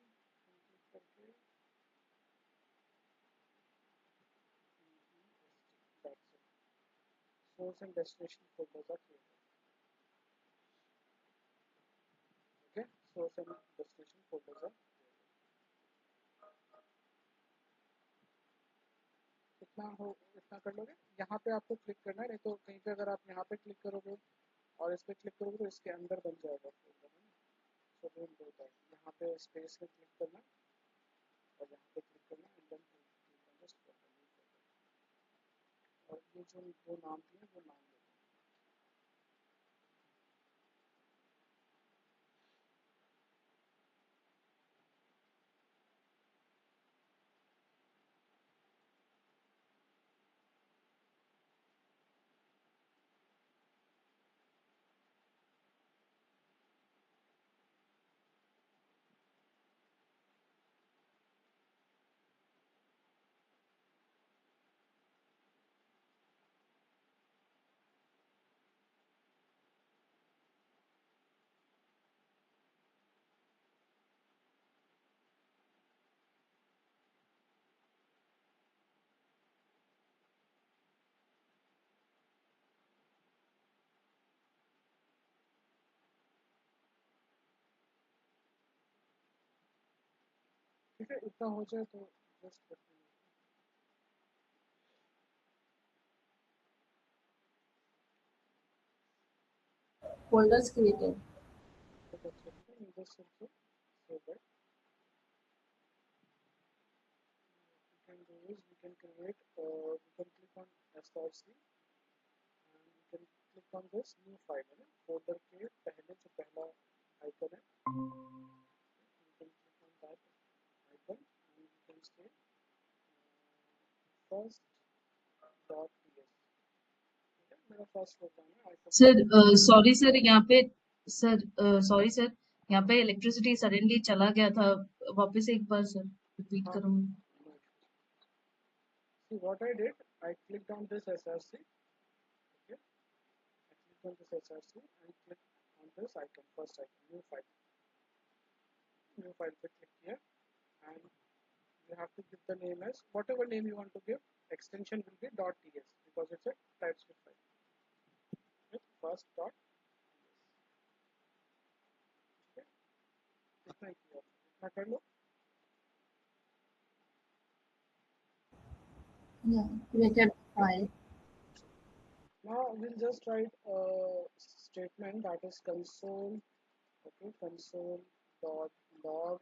click करके that's it, source and destination folders are created। okay, source and destination folders are इतना कर लोगे। यहाँ पे आपको click करना है, नहीं तो कहीं पे अगर आप यहाँ पे क्लिक करोगे और इस पे क्लिक करोगे तो इसके अंदर बन जाएगा फोल्डर है ना। सो रूल होता है यहाँ पे स्पेस में क्लिक करना और यहाँ पे क्लिक करना एंड देन और ये जो दो नाम दिए वो नाम देते ठीक है। इतना हो जाए तो just Folders created. Just so that we can do is we can create we can click on src and we can click on this new file है ना, फोल्डर के पहले जो पहला आइकन है we can click on that icon and we can say first dot ps। ठीक है, मेरा फर्स्ट प्रोग्राम है आइकन। सर सॉरी सर, यहाँ पे सर सॉरी सर, यहाँ पे इलेक्ट्रिसिटी सडनली चला गया था, वापस एक बार सर रिपीट हाँ, करूँगी। no issues। See what I did, I clicked on this src। okay, I clicked on this src and clicked on this icon, first icon, new file पे click किया and you have to give the name as whatever name you want to give। extension will be .ts because it's a TypeScript file with first dot ts। okay, इतना ही किया, इतना कर लो। Yeah, created file. Now we'll just write a statement that is console, okay, console dot log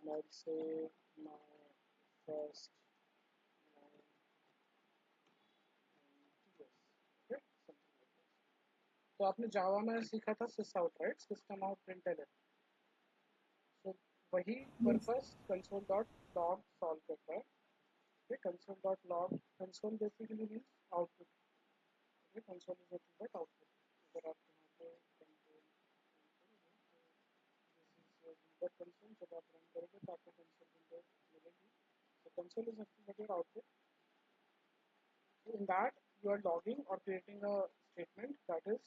and I'll say my first line and ts। okay, something like this। तो आपने जावा में सीखा था sys out, right? system out println। so वही purpose console dot log solve करता है। okay, console dot log, console basically means output। okay, console is nothing but output। अगर आप यहाँ पे control this is your debug console, जब आप run करोगे तो आपको console window मिलेगी। so console is nothing but your output। so in that you are logging or creating a statement that is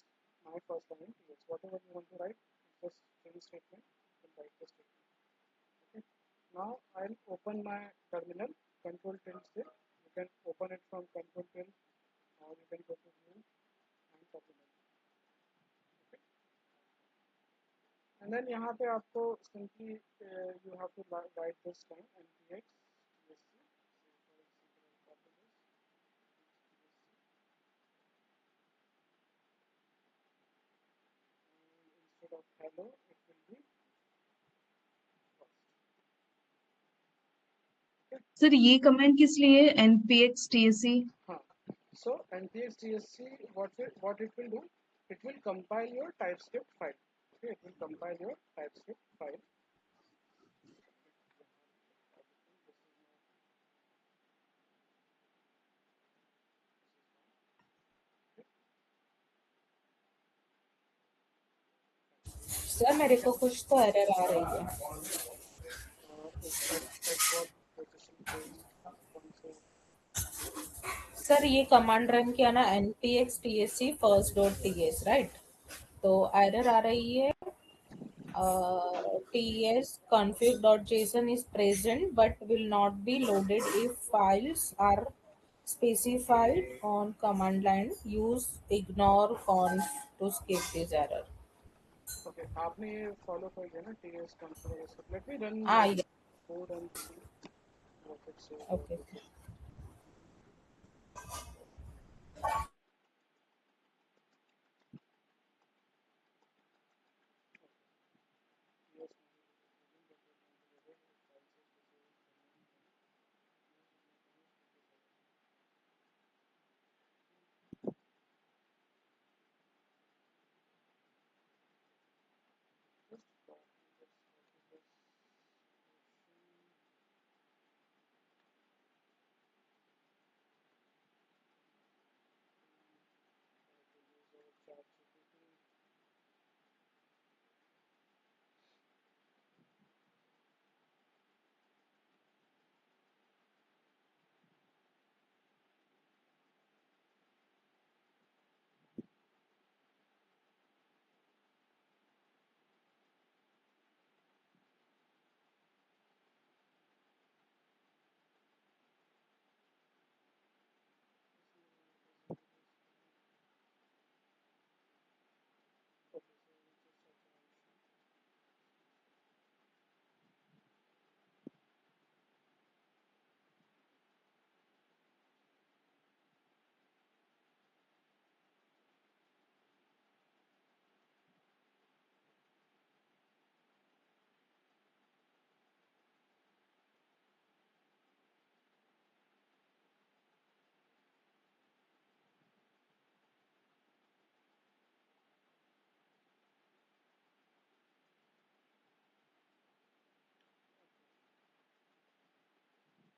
my first line ts, whatever you want to write, just string statement, you can write the statement। okay, now I'll open my terminal, control tilde से you can open it from control tilde or you can go to view and terminal। okay, and then यहाँ पे आपको simply you have to write this time npx tsc। so for example I'll copy this hello it will be first. Sir ये comment किस लिए npx tsc? हाँ, so npx tsc what it will do, it will compile your TypeScript file. Okay, it will compile your TypeScript file. Sir मेरे को कुछ तो error आ रही है. At what position phase sir ये कमांड रन किया ना npx tsc first.ts राइट, तो एरर आ रही है ts config.json is present but will not be loaded if files are specified on command line. Use ignore conf to skip this error. Okay, आपने ये follow कर लिया ना TS configuration. Let me run Yeah. code and see what it says. Okay. Yes. Just copy this.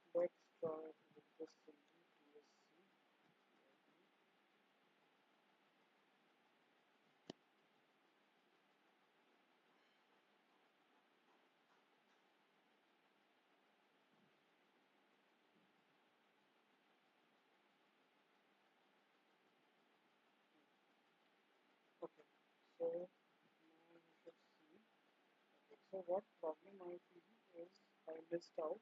Let's try with this simply TSC. Okay, so now you should see. Okay, so what problem I see is I missed out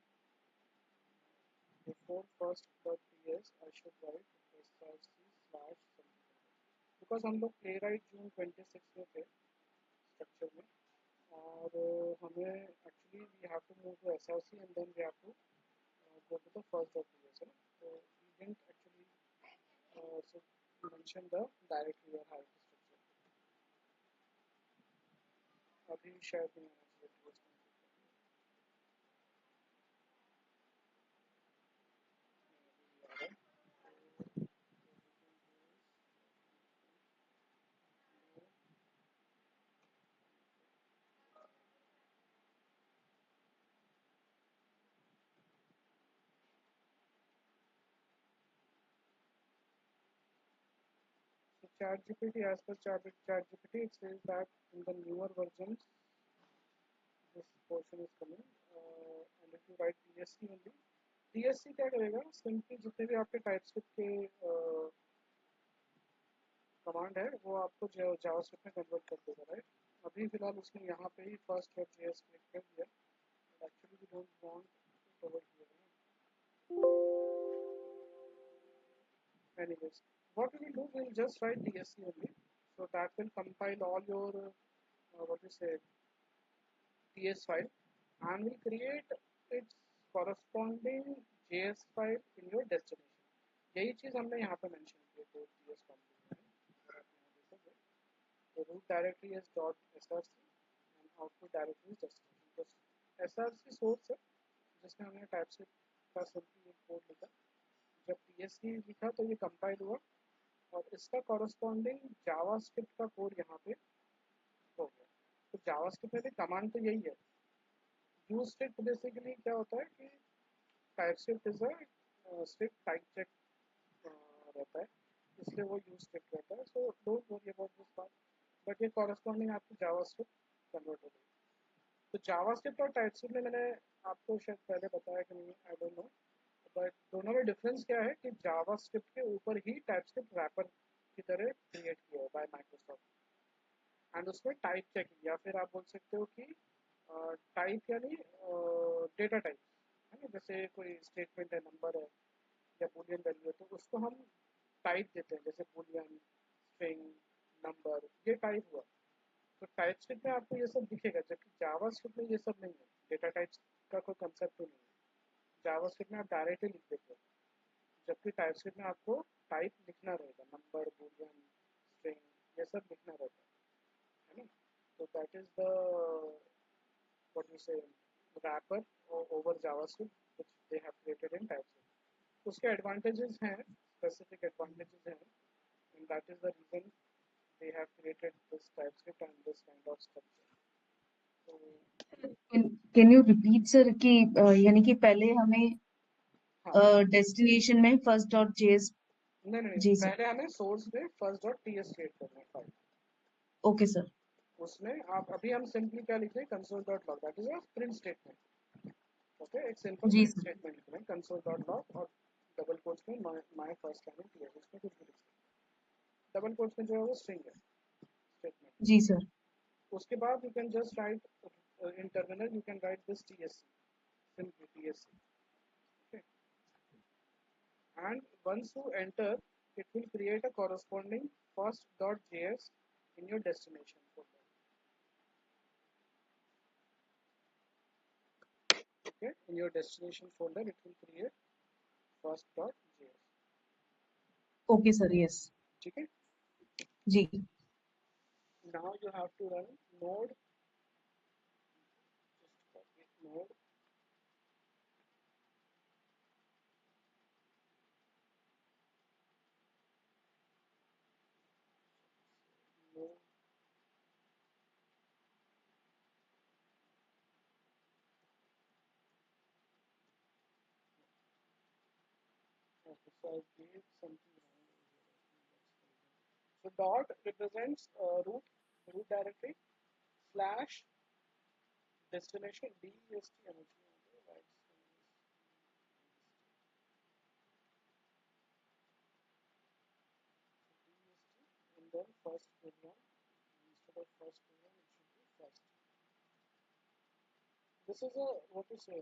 before first .ts I should write src slash something, because हम लोग playwright June 26 में थे structure में, और हमें actually we have to move to src and then we have to go to the first .ts, right? So we didn't actually so mention the directory or hierarchy structure. अभी शायद नहीं आना चाहिए TS So ChatGPT, as per ChatGPT, it says that in the newer versions, this portion is coming, and if you write TSC only, TSC क्या करेगा? Simply जितने भी आपके TypeScript के कमांड है, वो आपको JavaScript में कन्वर्ट कर देगा, राइट? अभी फिलहाल उसने यहाँ पे ही first.js क्लिक कर दिया, but actually we don't want it over here. Anyways, what we will do, we will just write TSC only, so that will compile all your what you say TS file and will create its corresponding JS file in your destination. यही चीज हमने यहाँ पे mention किया तो TS component तो root directory is SRC and output directly is destination. तो SRC source है जिसमें हमने TypeScript का सिंपली एक कोड लिखा, जब TSC लिखा तो ये कंपाइल हुआ और इसका कॉरस्पॉन्डिंग जावास्क्रिप्ट का कोड यहाँ पे हो गया। तो जावास्क्रिप्ट में भी कमांड तो यही है। यूज स्ट्रिक्ट बेसिकली क्या होता है कि TypeScript is a strict type check रहता है, इसलिए वो यूज स्ट्रिक्ट रहता है। So don't worry about this part, but ये कॉरस्पॉन्डिंग आपकी जावास्क्रिप्ट कन्वर्ट हो गई। तो जावास्क्रिप्ट और टाइपस्क्रिप्ट में मैंने आपको शायद पहले बताया कि नहीं, आई डोंट नो, बट दोनों में डिफरेंस क्या है कि जावास्क्रिप्ट के ऊपर ही टाइपस्क्रिप्ट रैपर की तरह क्रिएट किया है बाय माइक्रोसॉफ्ट एंड उसमें टाइप चेकिंग या फिर आप बोल सकते हो कि टाइप यानी डेटा टाइप है ना, जैसे कोई स्टेटमेंट है, नंबर है या बूलियन वैल्यू है, तो उसको हम टाइप देते हैं, जैसे बूलियन, स्ट्रिंग, नंबर, ये टाइप हुआ। तो टाइपस्क्रिप्ट में आपको ये सब दिखेगा, जबकि जावास्क्रिप्ट में ये सब नहीं है। डेटा टाइप्स का कोई कंसेप्ट तो नहीं है। जावास्क्रिप्ट में आप डायरेक्टली लिख देते हो, जबकि टाइपस्क्रिप्ट में आपको टाइप लिखना रहेगा, नंबर, बूलियन, स्ट्रिंग, ये सब लिखना रहता है ना। तो that is the what you say wrapper over JavaScript which they have created in TypeScript. उसके एडवांटेजेस हैं, स्पेसिफिक एडवांटेजेस हैं, and that is the reason they have created this TypeScript and this kind of structure. So Can you repeat sir कि यानी कि पहले हमें हाँ destination में first dot js नहीं जी सर पहले हमें सोर्स में first dot ts क्रिएट करना है फाइल। ओके सर उसमें आप अभी हम सिंपली क्या लिख रहे हैं, console.log, that is a print statement. Okay, एक सिंपल जी प्रिंट सर स्टेटमेंट लिख रहे हैं console.log और डबल कोट्स में माय फर्स्ट लाइन ts, उसमें कुछ भी लिख सकते हैं। डबल कोट्स में जो है वो स्ट्रिंग है स्टेटमेंट। जी सर उसके बाद you can just right in terminal, you can write this tsc, simply tsc, okay, and once you enter it will create a corresponding first.js in your destination folder. Okay, in your destination folder it will create first.js. Okay sir yes ठीक है, जी now you have to run node, just copy node, node. Okay, so I gave something wrong over here. So dot represents root directory slash destination dest energy, right? And then first program, instead of first program it should be first. This is a what to say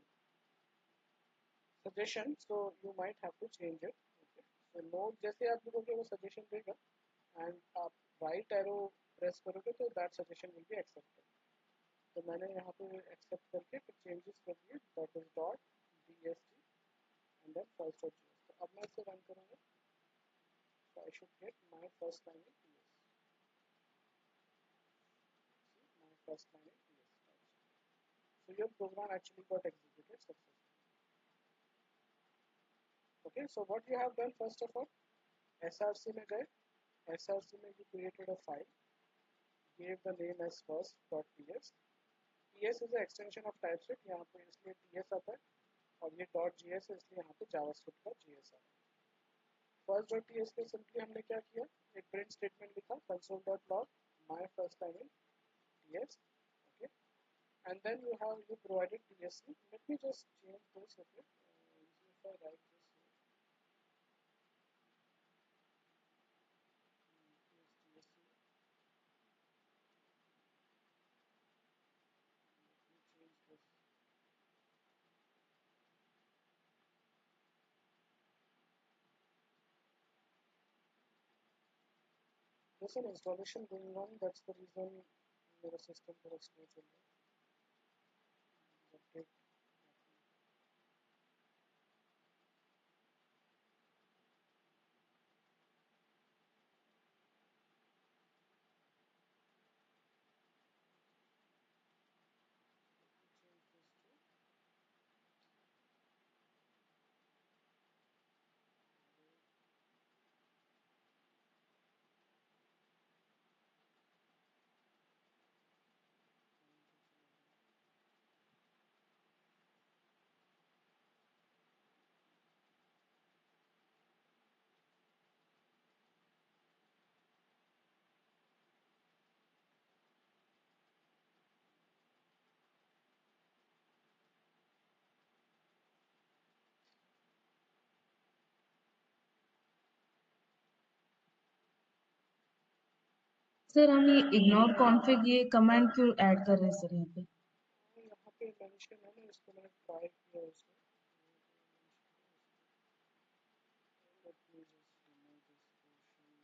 suggestion, so you might have to change it. Okay, so node जैसे आप लिखोगे वो suggestion देगा, and आप right arrow press करोगे तो that suggestion will be accepted. तो मैंने यहाँ पे accept करके फिर changes कर दिए, that is dot dst and then first.js. तो अब मैं इसे run करूँगा, so I should get my first line in ts. See, my first line in ts. So your program actually got executed successfully. Okay, so what you have done, first of all, SRC में गए, SRC में you created a file, gave the name as first.ts. ts is an extension of TypeScript, यहाँ पे इसलिए ts आता है, और ये .js है इसलिए यहाँ पे JavaScript का JS आता है। first.ts पे सिंपली हमने क्या किया, एक प्रिंट स्टेटमेंट लिखा console.log my first line in ts, okay, and then you provided tsc. Let me just change this a bit. If I write this here, tsc, let me change this. There's an installation going on, that's the reason मेरा system थोड़ा slow चल रहा है. Update. Sir हम ये ignore config ये command क्यों add कर रहे हैं सर यहाँ पे? यहाँ पे मेंशन है ना, इसको मैंने ट्राई किया उसमें। Let me just remove this portion.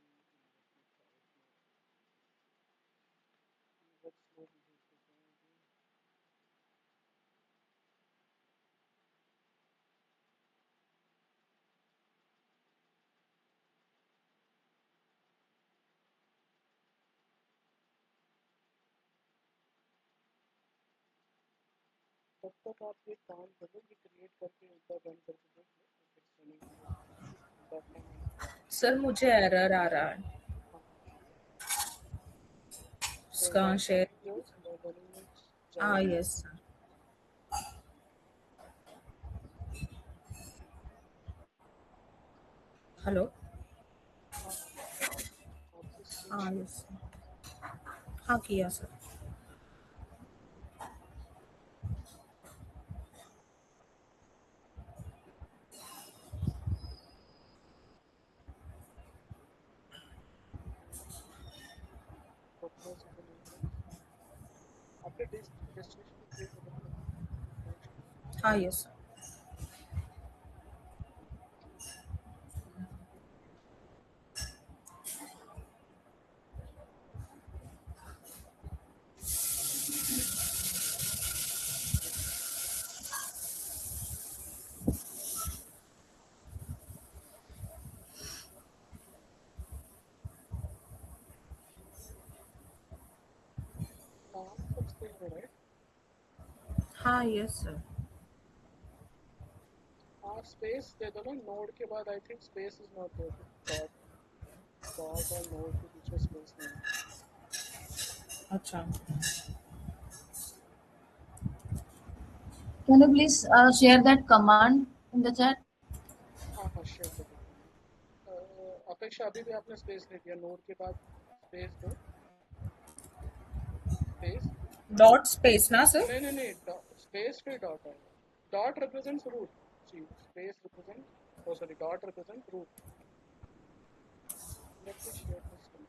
Let's load this again. तब तक आप ये काम करो कि क्रिएट करके एक बार रन करके देख लो if it's running good. That time sir मुझे एरर आ रहा है so उसका one शेयर। thing जो running में हाँ जाएगा। Yes sir. हेलो। हाँ आपकी स्क्रीन हाँ शेयर यस हाँ किया सर। पटना से तो नहीं है। आपके डेस्टिनेशन में क्रिएट होगा ना कनेक्शन। हाँ यस सर। नाम सब सेम है राइट। हाँ यस सर। आप स्पेस दे दो ना नोड के बाद। I think space is not there. Dot dot और नोड के बीच में स्पेस नहीं है। अच्छा Can you please share that command in the chat? हाँ हाँ शेयर कर देता हूँ। अपेक्षा अभी भी आपने स्पेस नहीं दिया। नोड के बाद स्पेस दो। स्पेस डॉट स्पेस ना सर। नहीं नहीं नहीं स्पेस फिर डॉट आएगा। Dot represents root. See space represent oh sorry dot represent root. Let me share this command.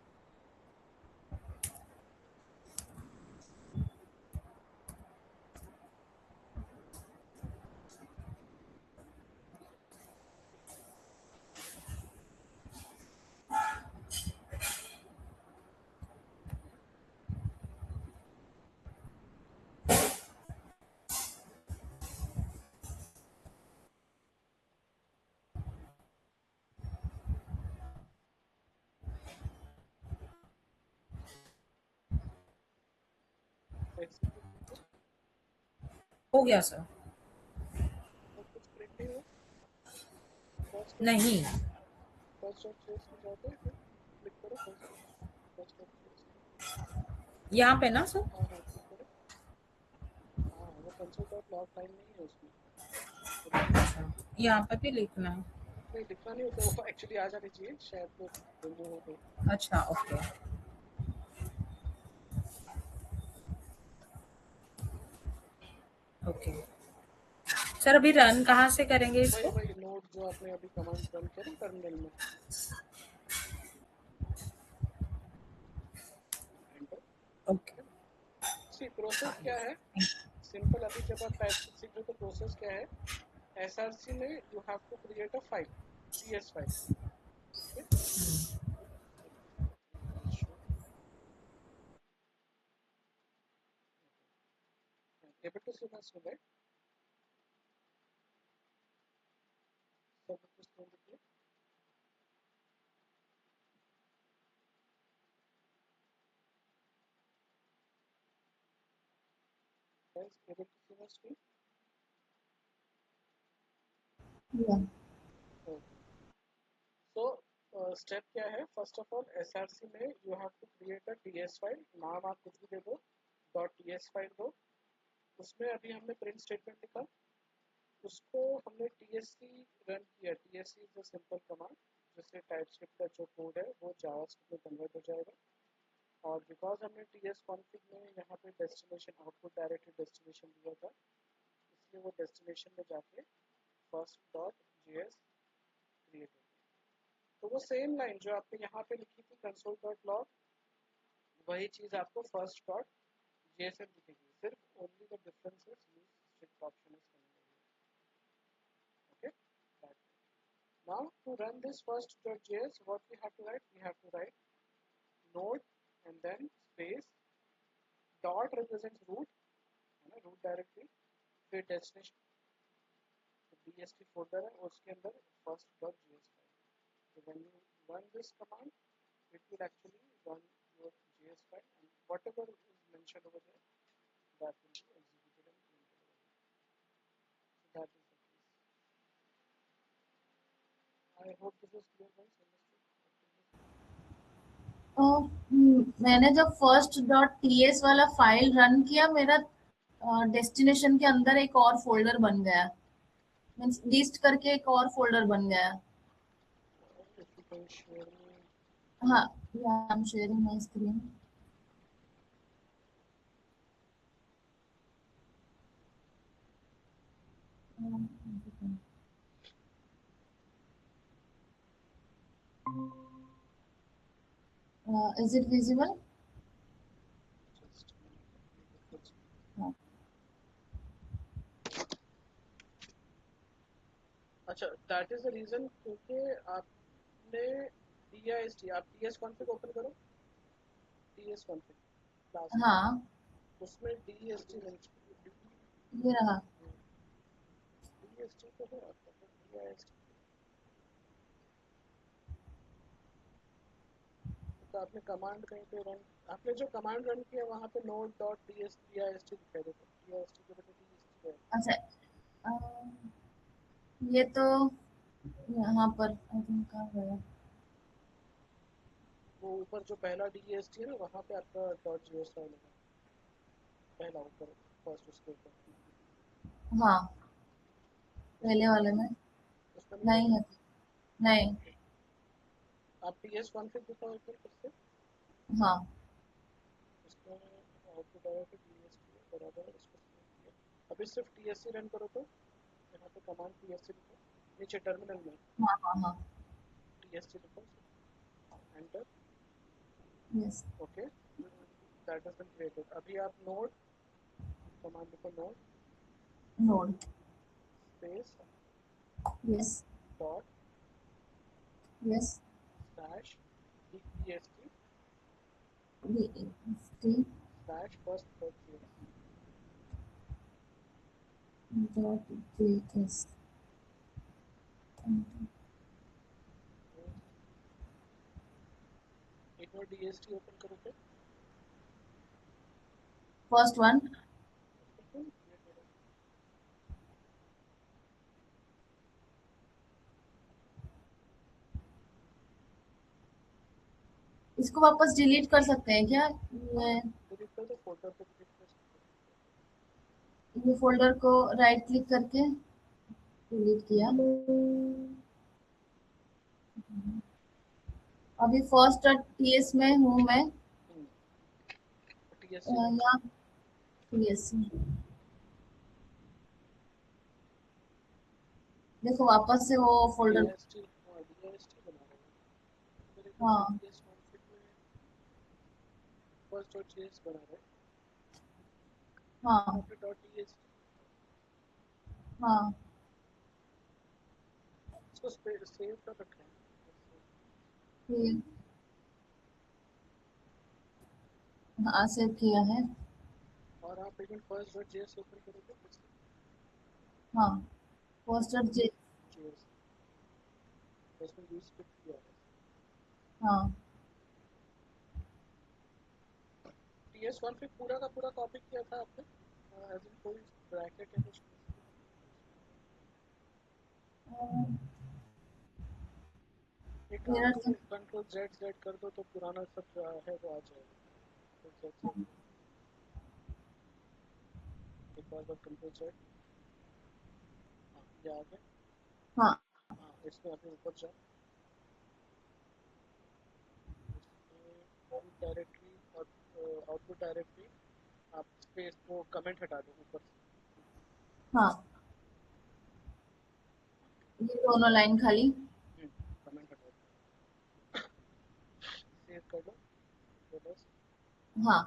Execute कीजिए। हो गया सर। और कुछ प्रिंट नहीं हुआ। नहीं फर्स्ट डॉट जेएस में जाते हैं। क्लिक करो फर्स्ट डॉट जेएस। यहाँ पे ना सर। हाँ हाँ क्लिक करो। हाँ वो कंसोल डॉट लॉग लाइन नहीं है उसमें। अच्छा यहाँ पे भी लिखना है। नहीं लिखना नहीं होता। वो एक्चुअली आ जानी चाहिए शायद वो रिमूव हो गई। अच्छा ओके ओके। सर अभी रन कहाँ से करेंगे वही इसको? वही नोड जो आपने अभी कमांड रन किया ना टर्मिनल में। एंटर। ओके सी प्रोसेस क्या है सिंपल। अभी जब आप टाइप सीख रहे हो तो प्रोसेस क्या है। एसआरसी में you have to create a file TS file. able to see my screen right? Submit the screen with me. Guys, able to see my screen? Yeah. Okay. So step क्या है। First of all SRC में you have to create a TS file. नाम आप कुछ भी दे दो। Dot TS file दो। उसमें अभी हमने प्रिंट स्टेटमेंट लिखा। उसको हमने टीएससी रन किया। TSC is a simple command जिससे टाइपस्क्रिप्ट का जो कोड है वो जावास्क्रिप्ट में कन्वर्ट हो जाएगा। और बिकॉज हमने टीएस कॉन्फ़िग में यहाँ पे डेस्टिनेशन आउटपुट डायरेक्टली डेस्टिनेशन दिया था इसलिए वो डेस्टिनेशन में जाके फर्स्ट डॉट जेएस क्रिएट हो गया। तो वो सेम लाइन जो आपने यहाँ पे लिखी थी कंसोल डॉट लॉग वही चीज आपको फर्स्ट डॉट JS में दिखेगी, सिर्फ only the difference is use strict option is coming. Okay, now to run this first.js, what we have to write? We have to write node and then space dot represents root, है ना, root directory, फिर destination, DST folder है उसके अंदर first.js file. So when you run this command, it will actually run your JS file, and whatever is mentioned over there, that will be executed and printed over here. So that is the case. I hope this is clear, guys. मैंने जब first.ts वाला file run किया, मेरा destination के अंदर एक और folder बन गया, मीन्स लिस्ट करके एक और फोल्डर बन गया। If you can share me. हाँ, I am sharing my screen. Is it visible? Just a minute. हाँ। अच्छा, दैट इज द रीजन क्योंकि आपने DIST, आप TS config ओपन करो, TS config क्लास, हाँ, उसमें DST मेंशन, ये रहा। DST तो है आपका, तो DIST तो आपने कमांड कहीं पे रन, आपने जो कमांड रन किया वहाँ पे node.DIST दिखाई देता है, DIST के बजाय DST है। अच्छा, ये तो यहाँ पर आई थिंक कहाँ गया। वो ऊपर जो पहला DST है ना, वहाँ पे आपका .js फाइल होगा, पहला ऊपर फर्स्ट, उसके ऊपर। हाँ, पहले वाले में उसमें नहीं है, नहीं। आप TS config दिखाओ एक बार फिर से। हाँ, इसमें आउटपुट आया कि DST बराबर है, इसको सेव किया। अभी सिर्फ TSC रन करो, तो यहाँ पे कमांड TSC लिखो, नीचे टर्मिनल में हाँ, हाँ, हाँ, TSC लिखो, enter, yes, okay, that has been created. अभी आप नोड कमांड लिखो, node node, space yes, dot yes, slash DEST DST slash first dot JS। dot JS। एक बार DST ओपन करो फिर, फर्स्ट वन, इसको वापस डिलीट कर सकते हैं क्या? डिलीट कर दो, फोल्डर पे डिलीट कर सकते ये फोल्डर को राइट क्लिक करके डिलीट किया। अभी first.ts में हूँ मैं, हो। TSC यहाँ TSC। देखो वापस से वो फोल्डर। DIST, हाँ DIST बना रहा हूँ मेरे ख्याल से, हाँ, TS config में फर्स्ट डॉट JS बना रहा है, हाँ, आपने डॉट DST हाँ, इसको सेव कर रखा है। ये हाँ सेव किया है। और आप एक फर्स्ट डॉट JS ओपन करोगे, हाँ, first.j, JS उसमें यूज स्क्रिप्ट किया है। हाँ, TS config पूरा का पूरा कॉपी किया था आपने, एज इन कोई ब्रैकेट या कुछ एक काम मेरा करो, कंट्रोल Z कर दो तो पुराना सब जो है वो आ जाएगा। तो Z एक बार कंट्रोल Z, हाँ ये आ गया। हाँ, हाँ इसमें अभी ऊपर जाओ, इसमें रूट डायरेक्टरी और आउटपुट डायरेक्टरी, आप स्पेस वो कमेंट हटा दो ऊपर से। हाँ, ये दोनों लाइन खाली। कमेंट हटा दो, सेव कर लो, तो बस हाँ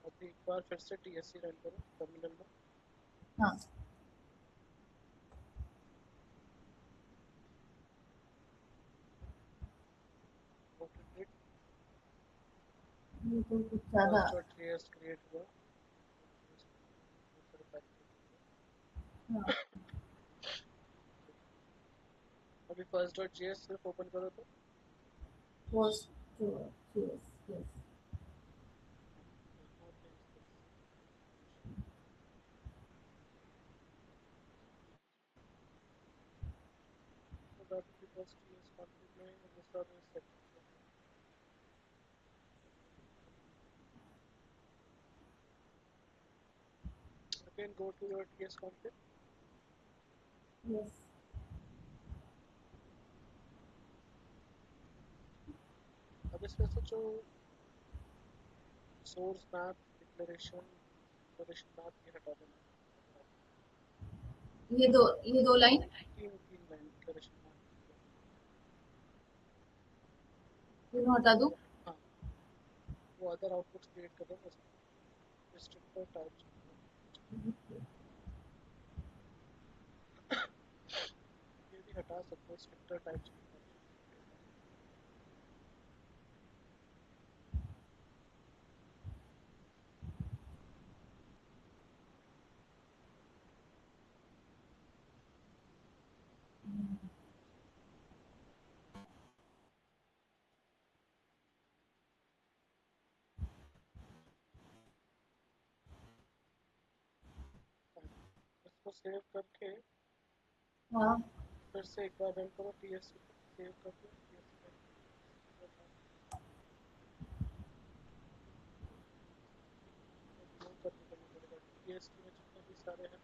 अभी एक बार फिर से TSC रन करो टर्मिनल में। हाँ Go to git, ये तो कुछ ज्यादा first.js क्रिएट हुआ। हाँ अभी first.js सिर्फ ओपन करो तो post yes yes so that will be first.js config में ये सारे settings हैं। Again go to your TS config, yes अब इसमें से जो source map declaration map ये हटा देना। ये दो लाइन तीन लाइन declaration map, तीनों हटा दूं हाँ वो अदर आउटपुट्स क्रिएट कर दो उसमें restrictor types ये भी हटा सकते हो restrictor types इसको सेव करके हाँ फिर से एक बार रन करो TSC सेव करके TSC में जितने भी सारे हैं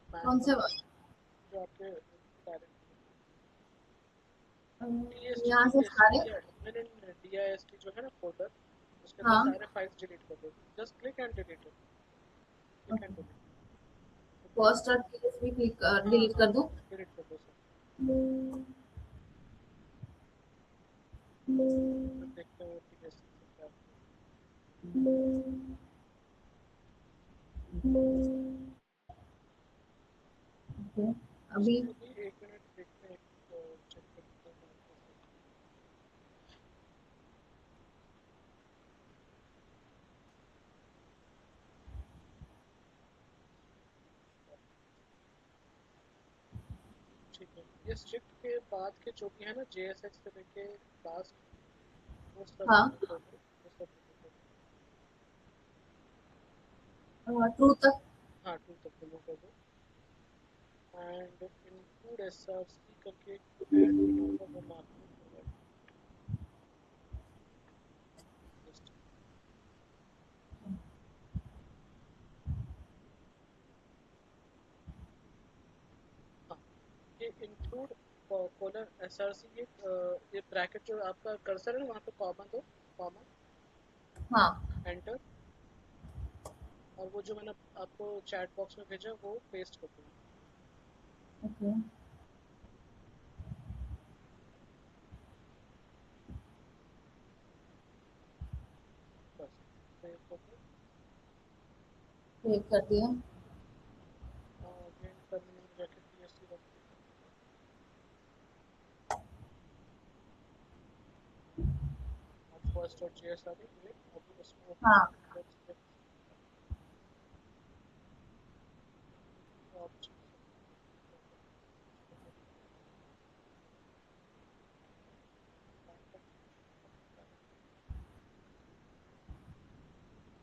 कौन से जो आपके डायरेक्ट यहाँ से सारे DIST जो है ना फोल्डर उसके हाँ अंदर सारे फाइल्स डिलीट कर दो just click and delete it click and delete first और TSP डिलीट कर दूं डिलीट कर दो सब फिर देखते हैं TSC से क्या ओके अभी एक मिनट देखते हैं चेक करते हैं ठीक है ये स्ट्रिक्ट के बाद के जो भी है ना JSX से लेके लास्ट वो सब हाँ remove कर दो वो सब remove कर दो ट्रू तक हाँ टू तक रिमूव कर दो एंड include SRC करके ऐड किया होगा वो मार्क हाँ ये include कॉलर SRC ये ब्रैकेट जो आपका कर्सर है ना वहाँ पे कॉमा दो कॉमा हाँ एंटर और वो जो मैंने आपको चैट बॉक्स में भेजा वो पेस्ट कर दो ओके बस सेव कर दो सेव कर दिया अगेन टर्मिनल में जाके TSC रन करो अब first.js आ गई ये अभी उसमें हाँ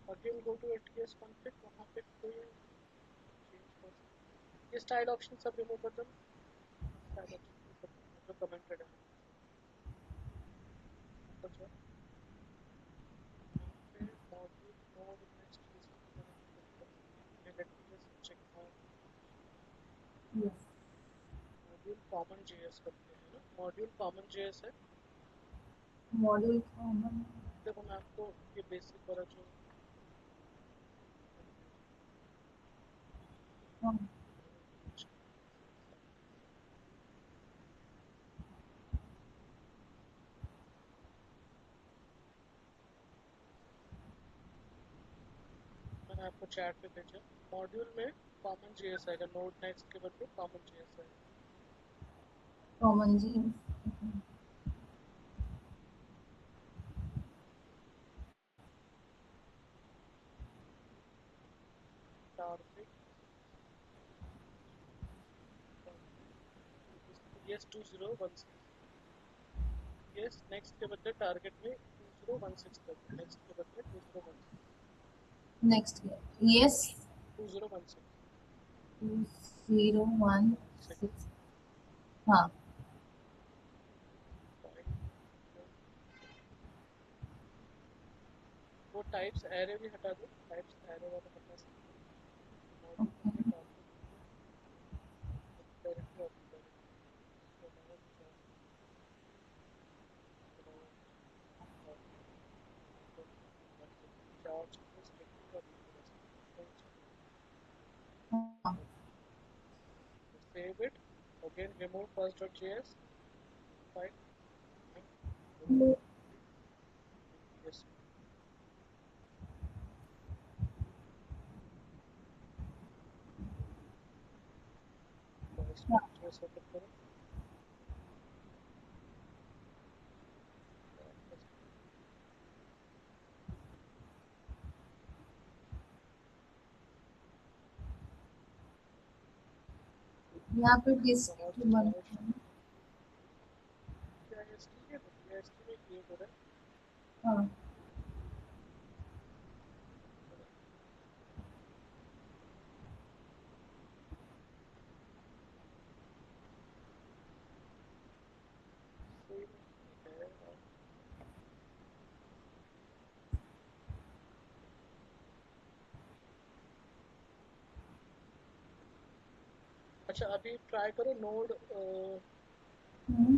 again go to ATS config वहाँ पे कोई चेंज कर सकते ये स्टाइल ऑप्शन सब रिमूव कर दो स्टाइल ऑप्शन सब जो कमेंटेड है बचा यहाँ पे module node next let me just check yes module common JS करते हैं ना मॉड्यूल कॉमन JS है मॉड्यूल कॉमन देखो मैं आपको ये बेसिक वाला जो हाँ मैंने आपको चैट पे भेजा। मॉड्यूल में कॉमन जेएस आएगा, नोड नेक्स्ट के बदले कॉमन जेएस आएगा। कॉमन जी टारगेट yes 2016, yes नेक्स्ट के बदले टारगेट में 2016 कर दो, नेक्स्ट के बदले 2016, नेक्स्ट यस 2016 2016 हाँ वो टाइप्स एरे भी हटा दो, टाइप्स एरे वाला हटा सकते ओके डायरेक्टली हाँ save it, again remove first.js file yes first.js open करो, यहाँ पे डिस्क बन DIST है, DIST में क्रिएट हो रहा है। हाँ अच्छा अभी ट्राई करो node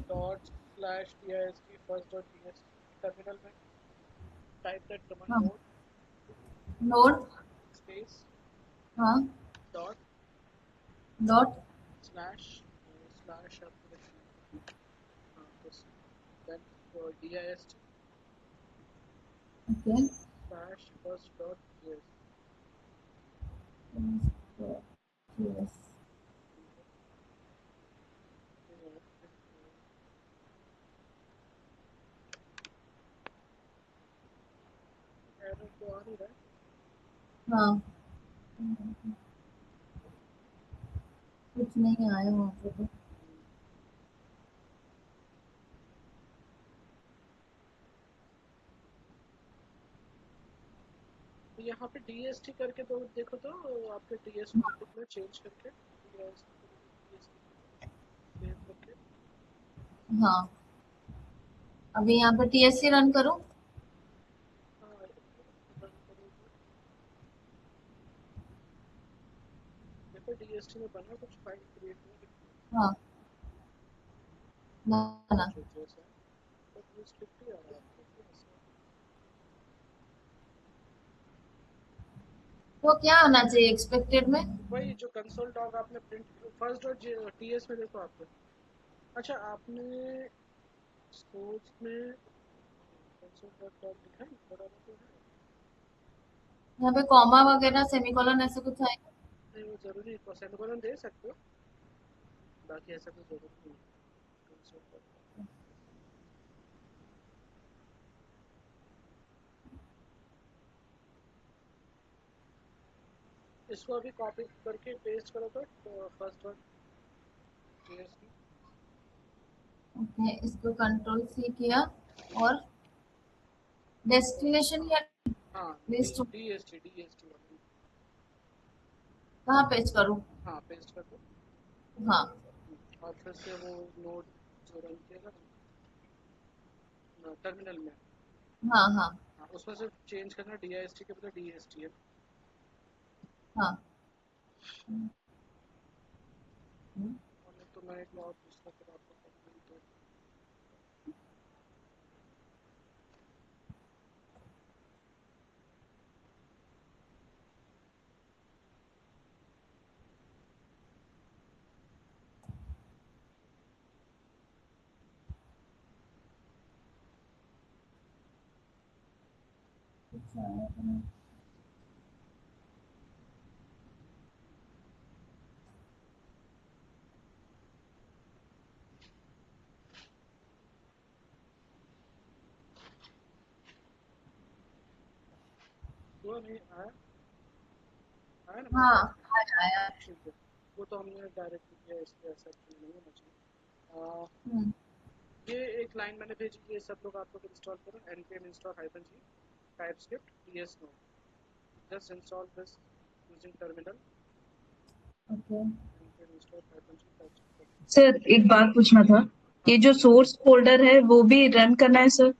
dot slash dist first.ts terminal में टाइप दैट कमांड हाँ नोड नोड स्पेस हाँ डॉट डॉट स्लैश स्लैश आपको हाँ बस then dist okay slash first.js yes error तो आ नहीं रहा है। हाँ कुछ नहीं आया वहाँ पे तो तो यहाँ पे DST करके तो देखो तो आपके DST में चेंज करके DST सेव करके हाँ अभी यहाँ पे TSC रन करो हाँ रन करोगे देखो DST में बना कुछ फाइल क्रिएट नहीं हाँ ना ना जो जैसा है तो ये स्क्रिप्ट ही आ रहा है आपको तो क्या होना चाहिए एक्सपेक्टेड में वही जो कंसोल डॉग आपने प्रिंट फर्स्ट डॉट टीएस में देखो आपको। अच्छा आपने स्कोर्स में कंसोल डॉट डॉग लिखा है बराबर तो है यहाँ पे कॉमा वगैरह सेमीकोलन ऐसे कुछ आएगा नहीं वो जरूरी सेमीकोलन दे सकते हो बाकी ऐसा कोई जरूरी नहीं कंसोल डॉट इसको अभी कॉपी करके पेस्ट करो तो फर्स्ट डॉट जेएस में ओके इसको कंट्रोल सी किया और डेस्टिनेशन या हाँ लिस्ट डीएसटी कहाँ पेस्ट करूँ हाँ पेस्ट कर दो हाँ और फिर से वो नोड जो रन किएगा टर्मिनल में हाँ हाँ हाँ उसमें से चेंज करना DIST के बदले DSTM हाँ और नहीं तो मैं एक और दूसरा फिर आपको करूँगी तो हुआ नहीं आया आया ना हाँ मेरे आया। ठीक है वो तो हमने डायरेक्टली किया इसलिए ऐसा नहीं होना चाहिए हम्म, ये एक लाइन मैंने भेजी ये सब लोग आप लोग इंस्टॉल करो npm install -g typescript ts node just install this using terminal okay. npm install -g typescript sir एक बात पूछना था, ये जो सोर्स फोल्डर है वो भी रन करना है सर?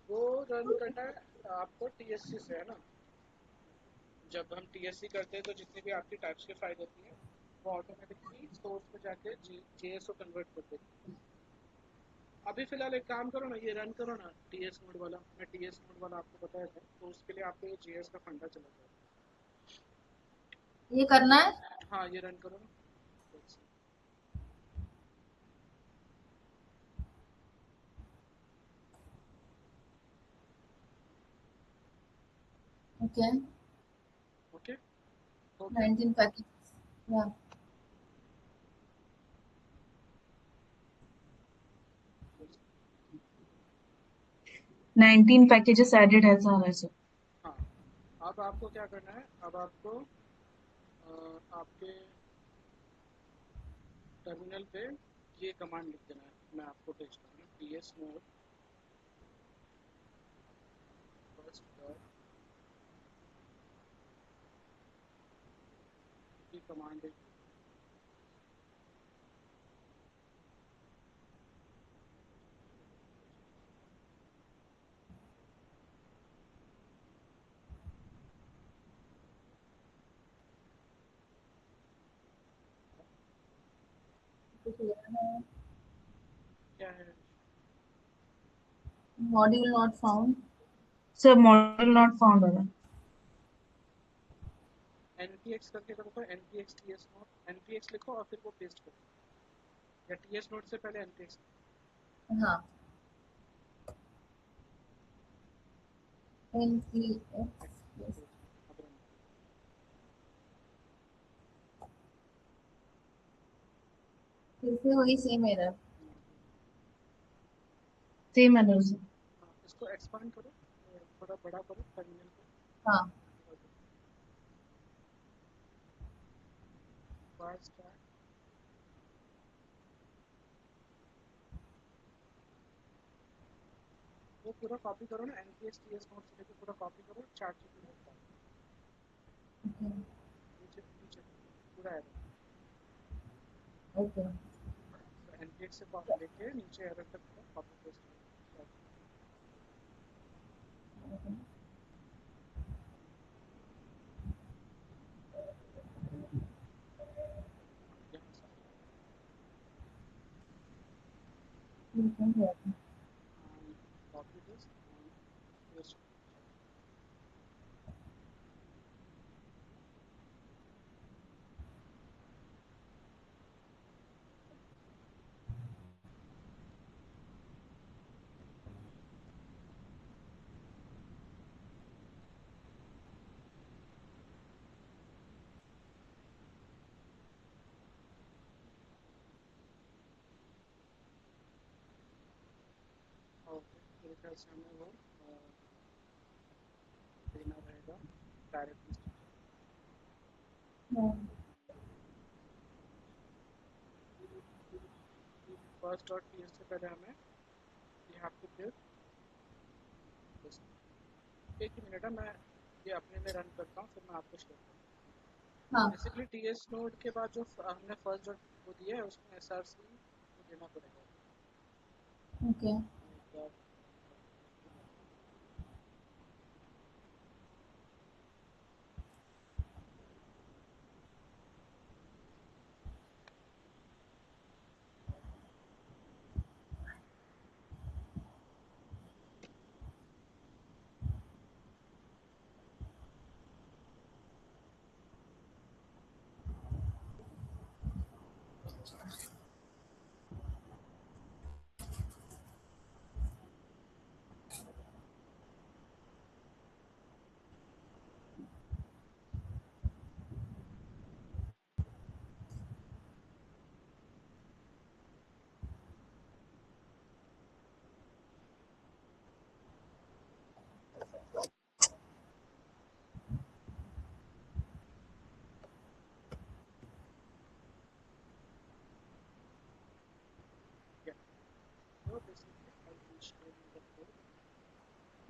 वो रन करना है आपको tsc से है ना जब हम tsc करते हैं तो जितनी भी आपकी टाइप्स की फाइल होती है वो ऑटोमेटिकली सोर्स पे जाके js को कन्वर्ट कर देती है अभी फिलहाल एक काम करो ना ये रन करो ना ts नोड वाला मैं ts नोड वाला आपको बताया था तो उसके लिए आपको ये js का फंडा चला जाएगा ये करना है। हाँ ये रन करो ना ओके। Okay 19 package. या 19 packages added है सारा सर। हाँ अब आपको क्या करना है अब आपको आपके टर्मिनल पे ये कमांड लिख देना है मैं आपको भेजता हूँ ts node first dot ये कमांड है क्या है module not found. Sir model not found हो रहा है। npx करके करो npx ts node npx लिखो और फिर वो पेस्ट करो या ts node से पहले npx हाँ NPX, yes। फिर से वही सेम एरर। सेम है सर। इसको एक्सपांड करो थोड़ा बड़ा करो टर्मिनल को हाँ फास्ट वो पूरा कॉपी करो ना npx ts node से लेके पूरा कॉपी करो चार्ट जीपीटी में डालो ओके नीचे नीचे पूरा एरर ओके। npx से कॉपी लेके नीचे एरर तक पूरा कॉपी पेस्ट करो यहाँ से कॉपी पेस्ट पेस्ट ओके मेरे ख्याल से हमें वो देना रहेगा डायरेक्टली फर्स्ट डॉट ps से पहले हमें यू हैव टू गिव एक ही मिनट है मैं ये अपने में रन करता हूँ फिर मैं आपको शेयर करता हूँ हाँ बेसिकली ts नोड के बाद जो हमने फर्स्ट डॉट वो दिया है उसमें src को देना पड़ेगा ओके।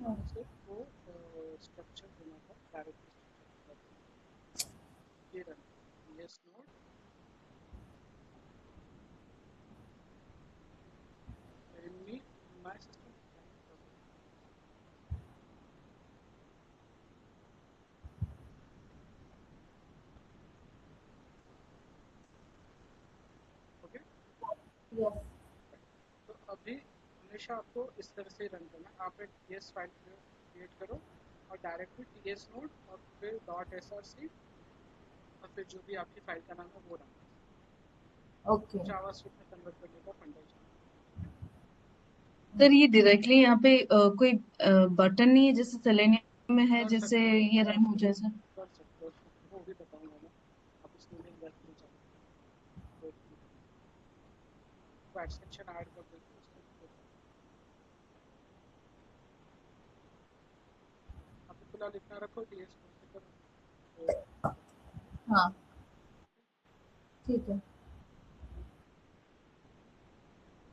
यहाँ से वो स्ट्रक्चर बना था डायरेक्टली स्ट्रक्चर ये run TS node in me in my system okay Yes. तो अभी हमेशा आपको इस तरह से रन करना है। आप एक टीएस फाइल क्रिएट करो और डायरेक्टली टीएस नोड और फिर .src और फिर जो भी आपकी फाइल का नाम है वो रन Okay. जावास्क्रिप्ट में कन्वर्ट करने का फंडा सर ये डायरेक्टली यहाँ पे कोई बटन नहीं है जैसे सेलेनियम में है कर जिससे सकते हो ये रन हो जाए सर? कर सकते हो वो भी बताऊंगा मैं आप इसमें भी इन्वेस्ट नहीं चाहिए तो एक्सटेंशन ऐड कर देते हो उसको अभी फिलहाल इतना रखो टीएस नोड से करो हाँ ठीक है।